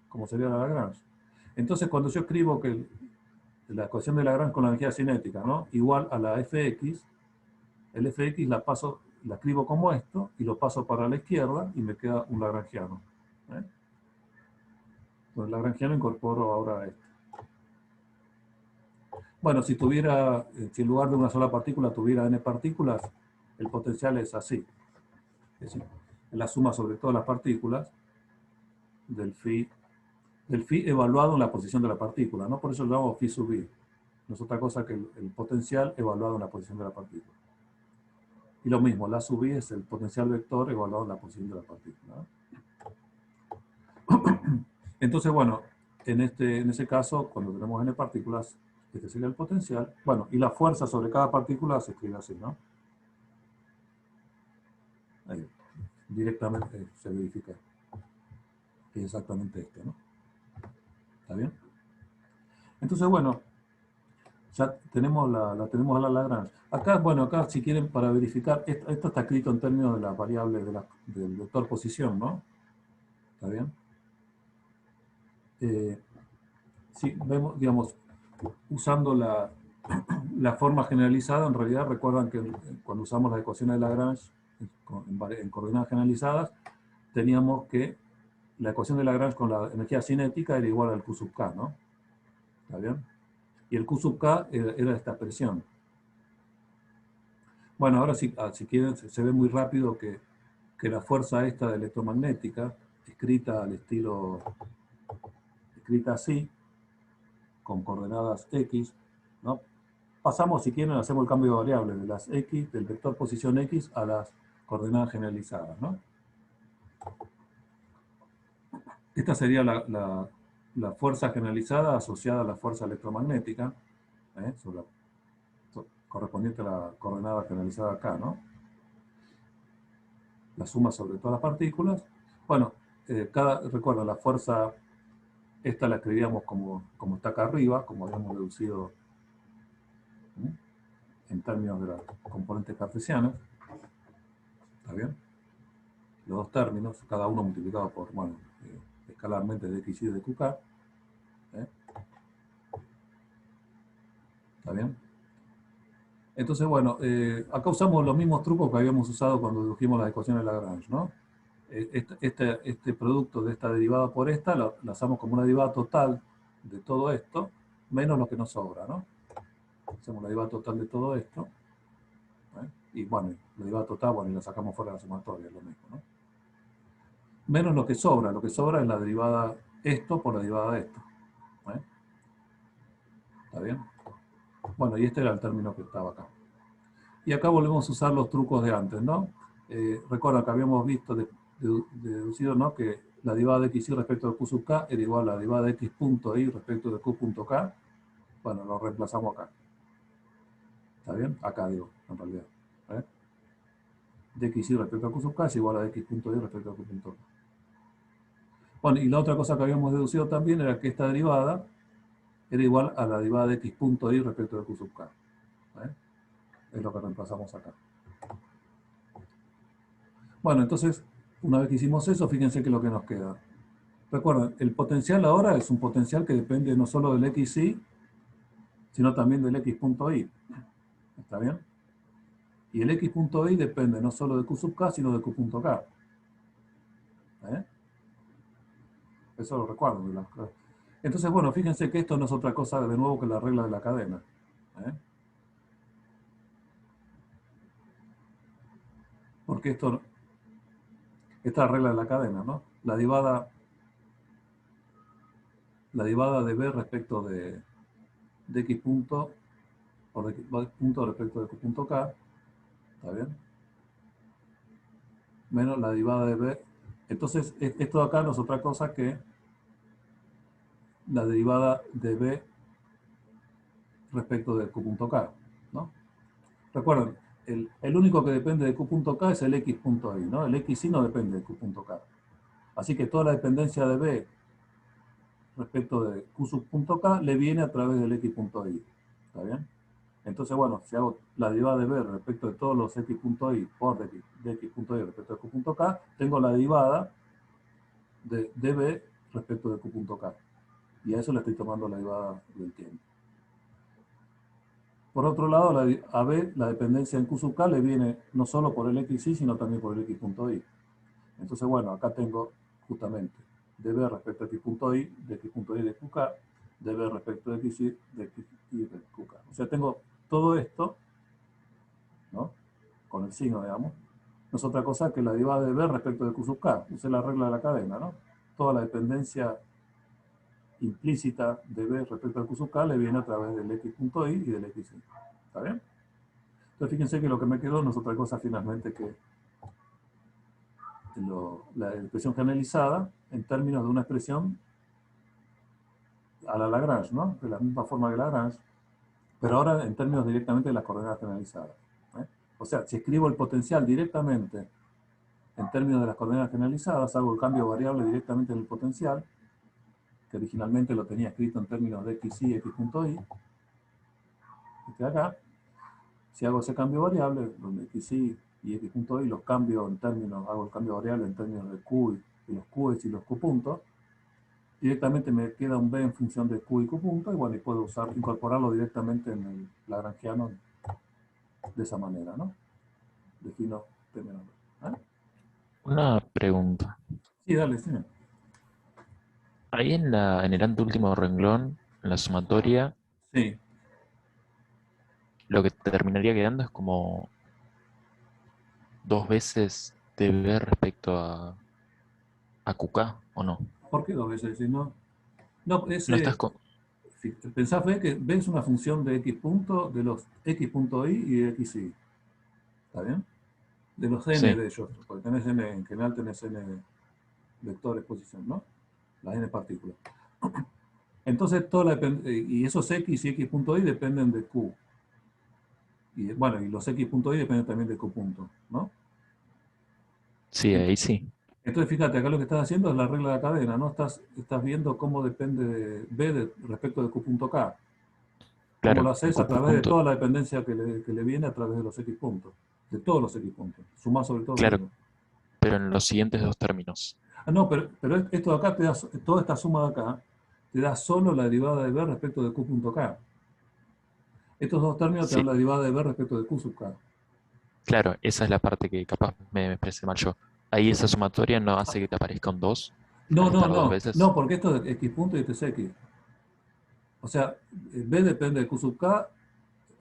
Speaker 1: como sería la Lagrange. Entonces cuando yo escribo que la ecuación de Lagrange con la energía cinética, ¿no?, igual a la fx, el fx la escribo como esto y lo paso para la izquierda y me queda un lagrangiano. Entonces el lagrangiano incorporo ahora esto. Bueno, si tuviera, si en lugar de una sola partícula tuviera n partículas, el potencial es así. Es decir, la suma sobre todas las partículas del phi evaluado en la posición de la partícula, ¿no? Por eso lo llamamos phi sub i. No es otra cosa que el potencial evaluado en la posición de la partícula. Y lo mismo, la sub i es el potencial vector evaluado en la posición de la partícula, ¿no? Entonces, bueno, en ese caso, cuando tenemos n partículas, este sería el potencial. Bueno, y la fuerza sobre cada partícula se escribe así, ¿no? Ahí, directamente se verifica. Es exactamente esto, ¿no? ¿Está bien? Entonces, bueno, ya tenemos tenemos a la Lagrange. Acá, bueno, acá si quieren para verificar, esto está escrito en términos de la variable del vector posición, ¿no? ¿Está bien? Si vemos, digamos, usando la forma generalizada, en realidad recuerdan que cuando usamos las ecuaciones de Lagrange en coordenadas generalizadas, teníamos que la ecuación de Lagrange con la energía cinética era igual al Q sub K, ¿no? ¿Está bien? Y el Q sub K era esta expresión. Bueno, ahora si quieren, se ve muy rápido que la fuerza esta de electromagnética, escrita al estilo, escrita así, con coordenadas X, ¿no? Pasamos, si quieren, hacemos el cambio de variable de las X, del vector posición X a las coordenadas generalizadas, ¿no? Esta sería la fuerza generalizada asociada a la fuerza electromagnética, correspondiente a la coordenada generalizada acá, ¿no? La suma sobre todas las partículas. Bueno, recuerda, la fuerza, esta la escribíamos como está acá arriba, como habíamos deducido en términos de las componentes cartesianas. ¿Está bien? Los dos términos, cada uno multiplicado por, bueno, escalarmente de x y de qk. ¿Está bien? Entonces, bueno, acá usamos los mismos trucos que habíamos usado cuando dedujimos las ecuaciones de Lagrange, ¿no? Este producto de esta derivada por esta, lo hacemos como una derivada total de todo esto, menos lo que nos sobra, ¿no? Hacemos la derivada total de todo esto, y bueno, la derivada total, bueno, y la sacamos fuera de la sumatoria, es lo mismo, ¿no? Menos lo que sobra es la derivada esto por la derivada de esto. ¿Está bien? Bueno, y este era el término que estaba acá. Y acá volvemos a usar los trucos de antes, ¿no? Recuerda que habíamos visto, deducido, ¿no? Que la derivada de xy respecto de q sub k era igual a la derivada de x punto y respecto de q punto k. Bueno, lo reemplazamos acá. ¿Está bien? Acá digo, en realidad. Dxy respecto a q sub k es igual a x punto y respecto a q punto k. Bueno, y la otra cosa que habíamos deducido también era que esta derivada era igual a la derivada de x punto y respecto de q sub k. Es lo que reemplazamos acá. Bueno, entonces, una vez que hicimos eso, fíjense que es lo que nos queda. Recuerden, el potencial ahora es un potencial que depende no solo del xy, sino también del x punto y. ¿Está bien? Y el x punto y depende no solo de q sub k, sino de q punto k. Eso lo recuerdo. Entonces, bueno, fíjense que esto no es otra cosa de nuevo que la regla de la cadena. Porque esta es la regla de la cadena, ¿no? La derivada de b respecto de x punto por x punto respecto de q punto k, ¿está bien? Menos la derivada de b. Entonces, esto de acá no es otra cosa que la derivada de b respecto de q punto k, ¿no? Recuerden, el único que depende de q punto k es el x punto i, ¿no? El xy no depende de q punto k. Así que toda la dependencia de b respecto de q sub punto k le viene a través del x punto i. ¿Está bien? Entonces, bueno, si hago la derivada de b respecto de todos los x punto i por dx punto i respecto de q punto k, tengo la derivada de b respecto de q punto k. Y a eso le estoy tomando la derivada del tiempo. Por otro lado, a b, la dependencia en q sub k le viene no solo por el xy, sino también por el x punto i. Entonces, bueno, acá tengo justamente db respecto a x punto i, de x punto i de qk, de B respecto de XY, de X y de QK. O sea, tengo todo esto, ¿no? Con el signo, digamos, no es otra cosa que la derivada de B respecto de Q sub K. Esa es la regla de la cadena, ¿no? Toda la dependencia implícita de B respecto de Q sub K le viene a través del X punto Y y del XY. ¿Está bien? Entonces fíjense que lo que me quedó no es otra cosa finalmente que la expresión generalizada en términos de una expresión a la Lagrange, ¿no? De la misma forma que Lagrange, pero ahora en términos directamente de las coordenadas generalizadas. ¿Eh? O sea, si escribo el potencial directamente en términos de las coordenadas generalizadas, hago el cambio variable directamente en el potencial, que originalmente lo tenía escrito en términos de xy y x.y, este de acá. Si hago ese cambio variable, donde xy y x.y los cambio en términos, hago el cambio variable en términos de q y los q's y los q puntos, directamente me queda un b en función de q y q puntos, y bueno, y puedo incorporarlo directamente en el lagrangiano de esa manera, ¿no? Defino t menos b. ¿Eh?
Speaker 3: Una pregunta.
Speaker 1: Sí, dale, sí.
Speaker 3: Ahí en el anteúltimo renglón, en la sumatoria,
Speaker 1: Sí.
Speaker 3: lo que terminaría quedando es como 2 veces dB respecto a QK, ¿o no?
Speaker 1: ¿Por qué dos veces? Si no, no,
Speaker 3: No estás
Speaker 1: ese,
Speaker 3: con...
Speaker 1: pensá, Fe, que B es una función de x punto, de los x punto y de xy. ¿Está bien? De los n
Speaker 3: Sí,
Speaker 1: de ellos, porque tenés n, en general tenés n vectores posición, ¿no? Las n partículas. Entonces, y esos x y x punto y dependen de q. Y bueno, y los x punto y dependen también de q punto, ¿no?
Speaker 3: sí, ahí sí.
Speaker 1: Entonces, fíjate, acá lo que estás haciendo es la regla de la cadena, ¿no? Estás viendo cómo depende de B respecto de q punto k. ¿Cómo lo
Speaker 3: Claro, en
Speaker 1: haces? A
Speaker 3: Q
Speaker 1: través de
Speaker 3: punto,
Speaker 1: toda la dependencia que le viene a través de los x puntos. De todos los x puntos. Sumás sobre todos
Speaker 3: claro,
Speaker 1: ellos.
Speaker 3: pero en los siguientes dos términos.
Speaker 1: Ah, no, pero esto de acá te da, toda esta suma de acá, te da solo la derivada de B respecto de Q punto K. Estos dos términos te dan
Speaker 3: Sí,
Speaker 1: la derivada de B respecto de Q sub K.
Speaker 3: claro, esa es la parte que capaz me expresé mal yo. Ahí esa sumatoria no hace que te aparezca un 2
Speaker 1: No,
Speaker 3: al
Speaker 1: no,
Speaker 3: estar dos
Speaker 1: no,
Speaker 3: veces.
Speaker 1: no, porque esto es X punto y este es X. O sea, B depende de Q sub K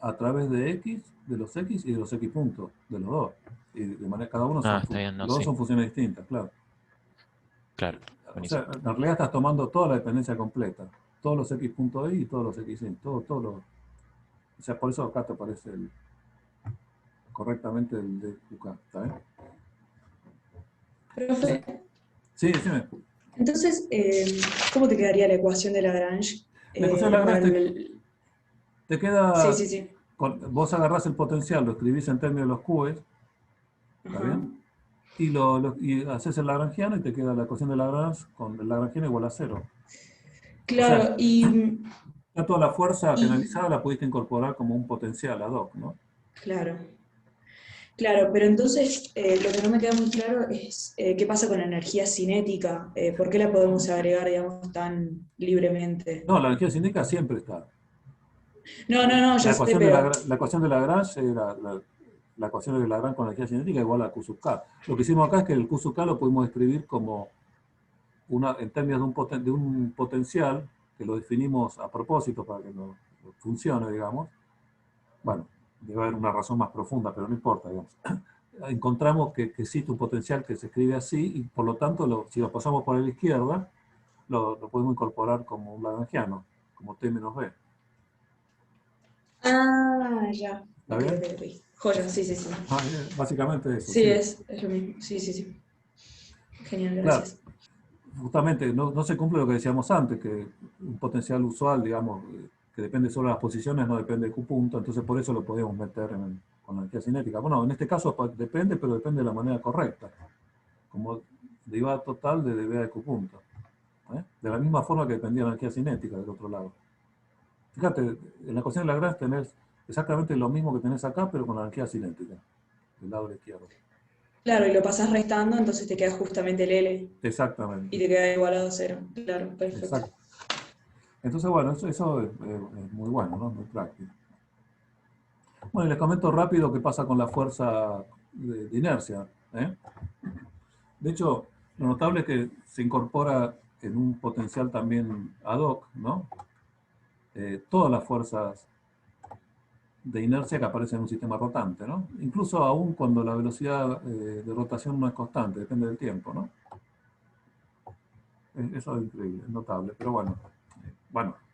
Speaker 1: a través de X, de los X y de los X puntos, de los dos. Y de manera, cada uno
Speaker 3: Ah,
Speaker 1: son,
Speaker 3: está bien, no,
Speaker 1: los dos
Speaker 3: sí,
Speaker 1: son funciones distintas, claro.
Speaker 3: claro,
Speaker 1: O sea,
Speaker 3: buenísimo.
Speaker 1: en realidad estás tomando toda la dependencia completa. Todos los X punto y todos los X y, todo lo, o sea, por eso acá te aparece correctamente el de QK, ¿está bien?
Speaker 2: Profe,
Speaker 1: Sí, decime.
Speaker 2: entonces, ¿cómo te quedaría la ecuación de Lagrange?
Speaker 1: La ecuación de
Speaker 2: Para
Speaker 1: Lagrange te
Speaker 2: Sí,
Speaker 1: queda,
Speaker 2: sí, sí.
Speaker 1: vos agarrás el potencial, lo escribís en términos de los Qs, ¿está
Speaker 2: Ajá.
Speaker 1: bien? Y haces el lagrangiano y te queda la ecuación de Lagrange con el lagrangiano igual a 0. O sea,
Speaker 2: Claro,
Speaker 1: ya toda la fuerza
Speaker 2: y
Speaker 1: generalizada la pudiste incorporar como un potencial ad hoc, ¿no?
Speaker 2: claro, claro, pero entonces lo que no me queda muy claro es qué pasa con la energía cinética, ¿por qué la podemos agregar, digamos, tan libremente?
Speaker 1: No, la energía cinética siempre está.
Speaker 2: No, no, no,
Speaker 1: La
Speaker 2: ya sé,
Speaker 1: ecuación de
Speaker 2: pero
Speaker 1: la ecuación de Lagrange era la ecuación de Lagrange con energía cinética igual a Q sub K. Lo que hicimos acá es que el Q sub K lo pudimos escribir como en términos de un potencial, que lo definimos a propósito para que no funcione, digamos. Bueno, debe haber una razón más profunda, pero no importa, digamos. Encontramos que existe un potencial que se escribe así, y por lo tanto, si lo pasamos por la izquierda, lo podemos incorporar como un lagrangiano, como T menos B.
Speaker 2: ah, ya.
Speaker 1: ¿Está
Speaker 2: Ok,
Speaker 1: bien?
Speaker 2: ok, ok. Joya, sí, sí, sí.
Speaker 1: Básicamente eso,
Speaker 2: Sí,
Speaker 1: sí.
Speaker 2: es lo mismo. Sí, sí, sí. Genial,
Speaker 1: Claro,
Speaker 2: gracias.
Speaker 1: justamente no se cumple lo que decíamos antes, que un potencial usual, digamos, que depende solo de las posiciones, no depende de Q punto, entonces por eso lo podemos meter con la energía cinética. Bueno, en este caso depende, pero depende de la manera correcta, como derivada total de dB de Q punto. De la misma forma que dependía de la energía cinética del otro lado. Fíjate, en la ecuación de Lagrange tenés exactamente lo mismo que tenés acá, pero con la energía cinética, del lado izquierdo.
Speaker 2: Claro, y lo pasas restando, entonces te queda justamente el L y
Speaker 1: Exactamente,
Speaker 2: te queda igualado a 0. Claro, perfecto.
Speaker 1: exacto. Entonces, bueno, eso es muy bueno, ¿no? Muy práctico. Bueno, y les comento rápido qué pasa con la fuerza de inercia. ¿Eh? De hecho, lo notable es que se incorpora en un potencial también ad hoc, ¿no? todas las fuerzas de inercia que aparecen en un sistema rotante, ¿no? Incluso aún cuando la velocidad de rotación no es constante, depende del tiempo, ¿no? Eso es increíble, es notable, pero bueno,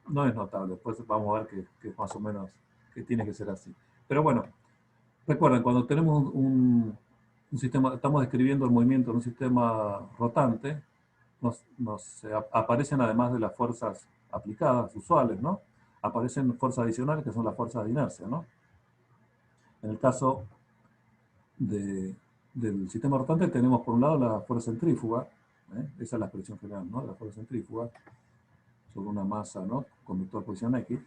Speaker 1: no es notable, después vamos a ver que más o menos que tiene que ser así. Pero bueno, recuerden, cuando tenemos un sistema, estamos describiendo el movimiento en un sistema rotante, aparecen además de las fuerzas aplicadas, usuales, ¿no? Aparecen fuerzas adicionales que son las fuerzas de inercia, ¿no? En el caso del sistema rotante tenemos por un lado la fuerza centrífuga, esa es la expresión general, ¿no? La fuerza centrífuga sobre una masa, ¿no? Conductor posición X.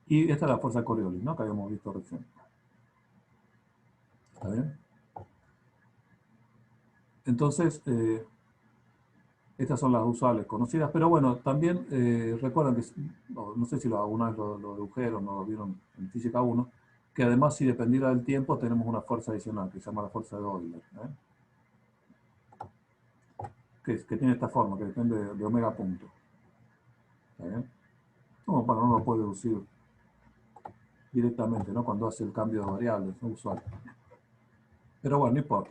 Speaker 1: Y esta es la fuerza Coriolis, ¿no? Que habíamos visto recién. ¿Está bien? Entonces, estas son las usuales conocidas, pero bueno, también recuerdan que, no sé si alguna vez lo dedujeron o lo vieron en Física 1, que además si dependiera del tiempo tenemos una fuerza adicional que se llama la fuerza de Euler, que tiene esta forma, que depende de omega punto. ¿Está bien? No, bueno, no lo puede deducir directamente, ¿no? Cuando hace el cambio de variables, ¿no? Usual. Pero bueno, no importa.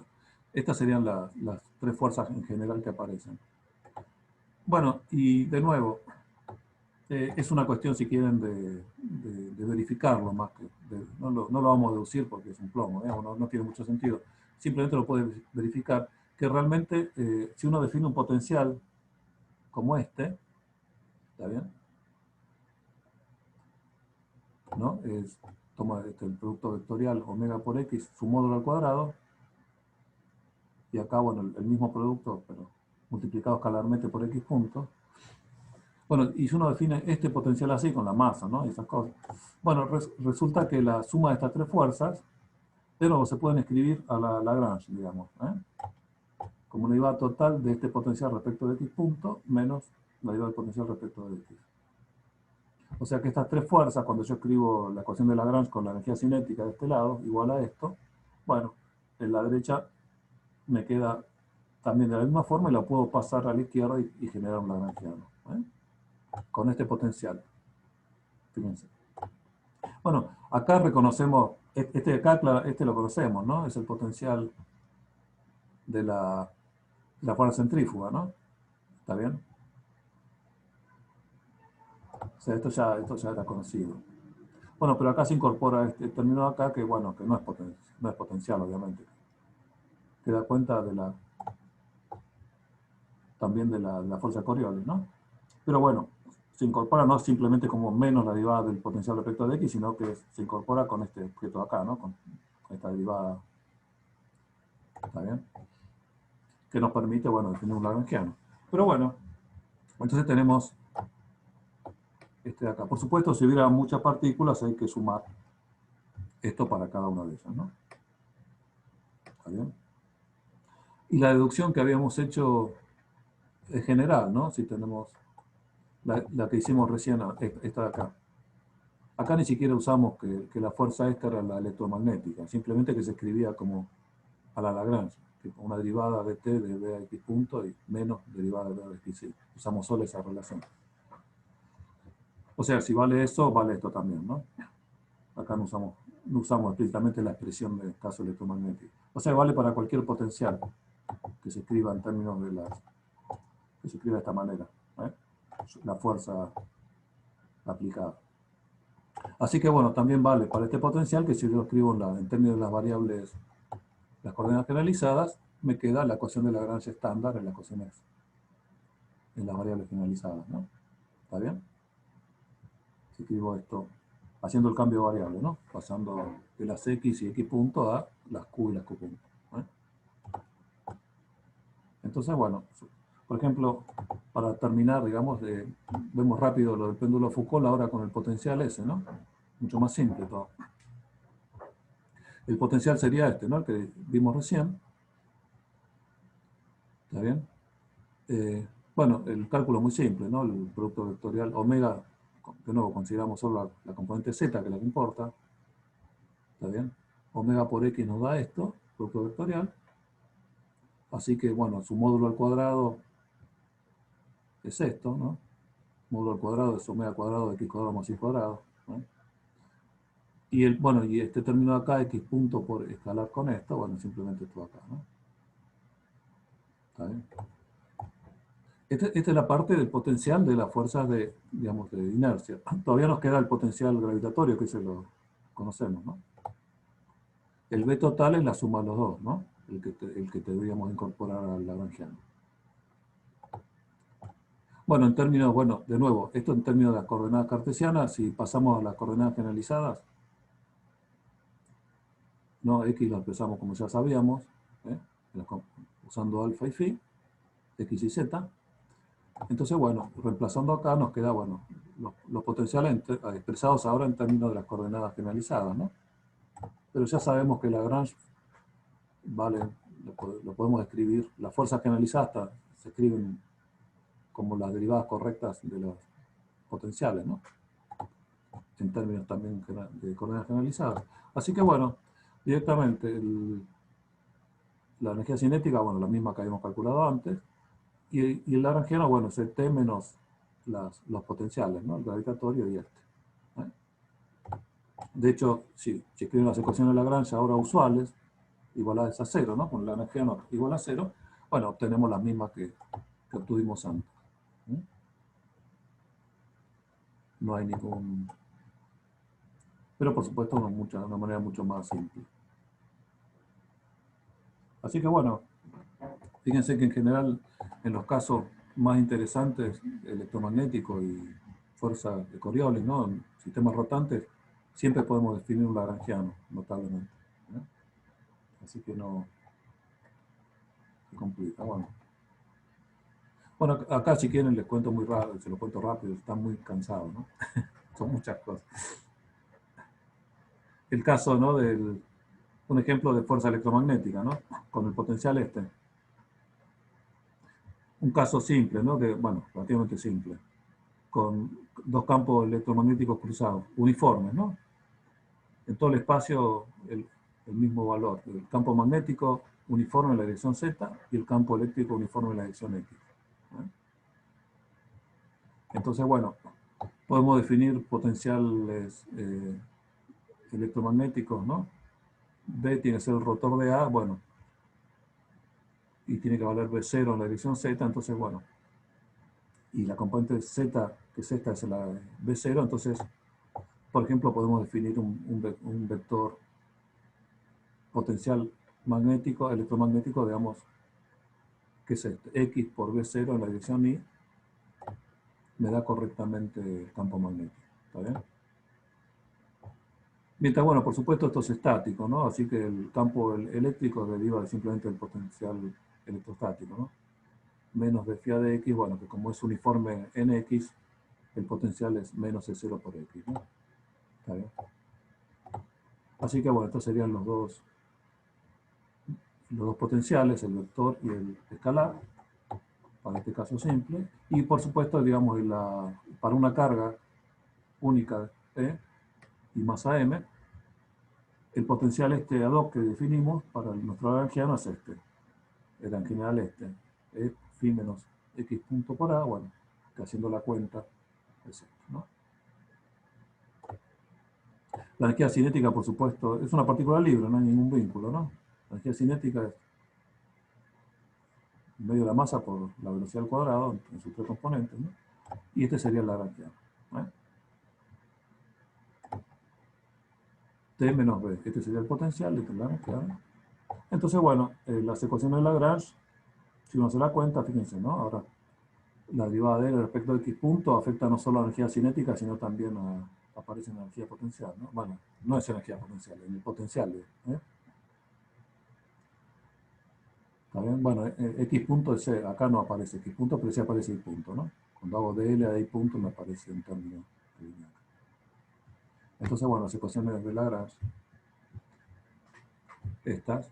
Speaker 1: Estas serían las tres fuerzas en general que aparecen. Bueno, y de nuevo, es una cuestión, si quieren, de verificarlo más que... no lo vamos a deducir porque es un plomo, no tiene mucho sentido. Simplemente lo puede verificar que realmente, si uno define un potencial como este, ¿está bien? ¿No? Toma el producto vectorial omega por x, su módulo al cuadrado, y acá, bueno, el mismo producto, pero multiplicado escalarmente por x puntos. Bueno, y si uno define este potencial así, con la masa, ¿no? Y esas cosas. Bueno, resulta que la suma de estas tres fuerzas, de nuevo, se pueden escribir a la Lagrange, digamos, como la derivada total de este potencial respecto de x punto, menos la derivada del potencial respecto de x. O sea que estas tres fuerzas, cuando yo escribo la ecuación de Lagrange con la energía cinética de este lado, igual a esto, bueno, en la derecha me queda también de la misma forma y la puedo pasar a la izquierda y generar un lagrangiano, con este potencial. Fíjense. Bueno, acá reconocemos, este lo conocemos, ¿no? Es el potencial de la fuerza centrífuga, ¿no? ¿Está bien? O sea, esto ya era conocido. Bueno, pero acá se incorpora este término acá que, bueno, que no es potencial, obviamente. Te da cuenta también de la fuerza Coriolis, ¿no? Pero bueno, se incorpora no simplemente como menos la derivada del potencial respecto de x, sino que se incorpora con este objeto acá, ¿no? Con esta derivada, ¿está bien? Que nos permite, bueno, definir un lagrangiano. Pero bueno, entonces tenemos este de acá. Por supuesto, si hubiera muchas partículas, hay que sumar esto para cada una de ellas, ¿no? ¿Está bien? Y la deducción que habíamos hecho es general, ¿no? Si tenemos la que hicimos recién, esta de acá. Acá ni siquiera usamos que la fuerza esta era la electromagnética, simplemente que se escribía como a la Lagrange, una derivada de t de b a x punto y menos derivada de b a x. Usamos solo esa relación. O sea, si vale eso, vale esto también, ¿no? Acá no usamos explícitamente la expresión de caso electromagnético. O sea, vale para cualquier potencial que se escriba en términos de que se escriba de esta manera, la fuerza aplicada. Así que bueno, también vale para este potencial que si yo lo escribo en términos de las variables, las coordenadas generalizadas, me queda la ecuación de Lagrange estándar en las ecuaciones en las variables generalizadas, ¿no? ¿Está bien? Si escribo esto haciendo el cambio de variable, ¿no? Pasando de las x y x punto a las q y las q punto. Entonces, bueno, por ejemplo, para terminar, digamos, vemos rápido lo del péndulo Foucault ahora con el potencial ese, ¿no? Mucho más simple todo. El potencial sería este, ¿no? El que vimos recién. ¿Está bien? Bueno, el cálculo es muy simple, ¿no? El producto vectorial omega, de nuevo, consideramos solo la componente z, que es la que importa. ¿Está bien? Omega por x nos da esto, producto vectorial. Así que, bueno, su módulo al cuadrado es esto, ¿no? módulo al cuadrado de omega cuadrado de x cuadrado más y cuadrado, ¿no? Y, bueno, y este término de acá, x punto por escalar con esto, bueno, simplemente esto acá, ¿no? ¿Está bien? Esta es la parte del potencial de las fuerzas de, digamos, de inercia. Todavía nos queda el potencial gravitatorio, que se lo conocemos, ¿no? El B total es la suma de los dos, ¿no? El que deberíamos incorporar al lagrangiano. Bueno, en términos, bueno, de nuevo, esto en términos de las coordenadas cartesianas, si pasamos a las coordenadas generalizadas, ¿no? X lo expresamos como ya sabíamos, ¿eh? Usando alfa y phi, X y Z. Entonces, bueno, reemplazando acá nos queda, bueno, los potenciales expresados ahora en términos de las coordenadas generalizadas, ¿no? Pero ya sabemos que Lagrange, vale, lo podemos escribir, las fuerzas generalizadas se escriben como las derivadas correctas de los potenciales, ¿no? En términos también de coordenadas generalizadas. Así que, bueno, directamente la energía cinética, bueno, la misma que habíamos calculado antes, y el lagrangiano, bueno, es el T menos los potenciales, ¿no? El gravitatorio y este. ¿Eh? De hecho, si escriben las ecuaciones de Lagrange ahora usuales, igualadas a cero, ¿no? Con el lagrangiano igual a cero, bueno, obtenemos las mismas que obtuvimos antes. ¿Eh? No hay ningún... Pero por supuesto de una manera mucho más simple. Así que bueno, fíjense que en general, en los casos más interesantes, electromagnéticos y fuerza de Coriolis, ¿no? En sistemas rotantes, siempre podemos definir un lagrangiano, notablemente. ¿Eh? Así que no se complica. Bueno, acá si quieren les cuento muy rápido, se lo cuento rápido, están muy cansados, ¿no? Son muchas cosas. El caso, ¿no? Un ejemplo de fuerza electromagnética, ¿no? Con el potencial este. Un caso simple, ¿no? Bueno, relativamente simple. Con dos campos electromagnéticos cruzados, uniformes, ¿no? En todo el espacio el mismo valor. El campo magnético uniforme en la dirección Z y el campo eléctrico uniforme en la dirección X. ¿Eh? Entonces, bueno, podemos definir potenciales electromagnéticos, ¿no? B tiene que ser el rotor de A, bueno, y tiene que valer B0 en la dirección Z, entonces, bueno, y la componente Z, que es esta, es la B0, entonces, por ejemplo, podemos definir un vector potencial magnético, electromagnético, digamos, que es este, X por B0 en la dirección Y, me da correctamente el campo magnético, ¿está bien? Mientras, bueno, por supuesto esto es estático, ¿no? Así que el campo eléctrico deriva simplemente del potencial electrostático, ¿no? Menos de phi de X, bueno, que como es uniforme en X, el potencial es menos E0 por X, ¿no? ¿Está bien? Así que, bueno, estos serían los dos potenciales, el vector y el escalar, para este caso simple. Y, por supuesto, digamos, para una carga única E y masa M, el potencial este ad hoc que definimos para nuestro lagrangiano es este. En general este. E phi menos X punto por A, bueno, que haciendo la cuenta es esto, ¿no? La energía cinética, por supuesto, es una partícula libre, no hay ningún vínculo, ¿no? La energía cinética es medio de la masa por la velocidad al cuadrado en sus tres componentes, ¿no? Y este sería el lagrangiano. ¿Eh? T menos B, este sería el potencial, este es el lagrangiano. Entonces, bueno, las ecuaciones de Lagrange, si uno se da cuenta, fíjense, ¿no? Ahora, la derivada de L respecto a X punto afecta no solo a la energía cinética, sino también aparece en la energía potencial, ¿no? Bueno, no es energía potencial, en el potencial. ¿Eh? ¿Está bien? Bueno, X punto es, acá no aparece X punto, pero sí aparece Y punto, ¿no? Cuando hago de L a Y punto me aparece en términos lineales. Entonces, bueno, las ecuaciones de Lagrange, estas,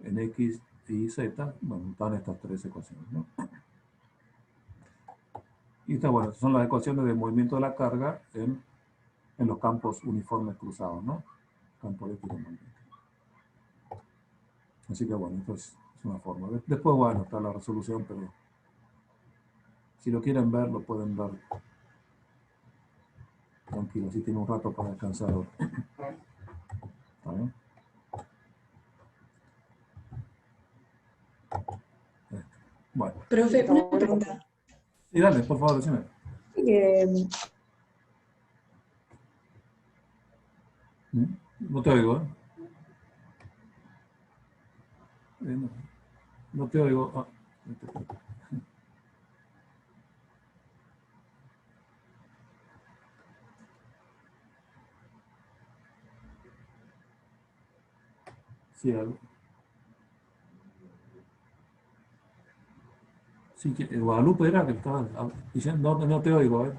Speaker 1: en X y Z, bueno, están estas tres ecuaciones, ¿no? Y estas, bueno, son las ecuaciones de movimiento de la carga en los campos uniformes cruzados, ¿no? Campo eléctrico y magnético. Así que bueno, esto es una forma. Después, bueno, está la resolución, pero Si lo quieren ver, lo pueden ver. Tranquilo, si tiene un rato para descansar ahora. ¿Está bien? Bueno.
Speaker 2: Profe, una pregunta.
Speaker 1: Sí, dale, por favor, decime. No te oigo, ¿eh? No, no te oigo. Ah. Sí, algo. Sí, Guadalupe era que estaba diciendo, no te oigo,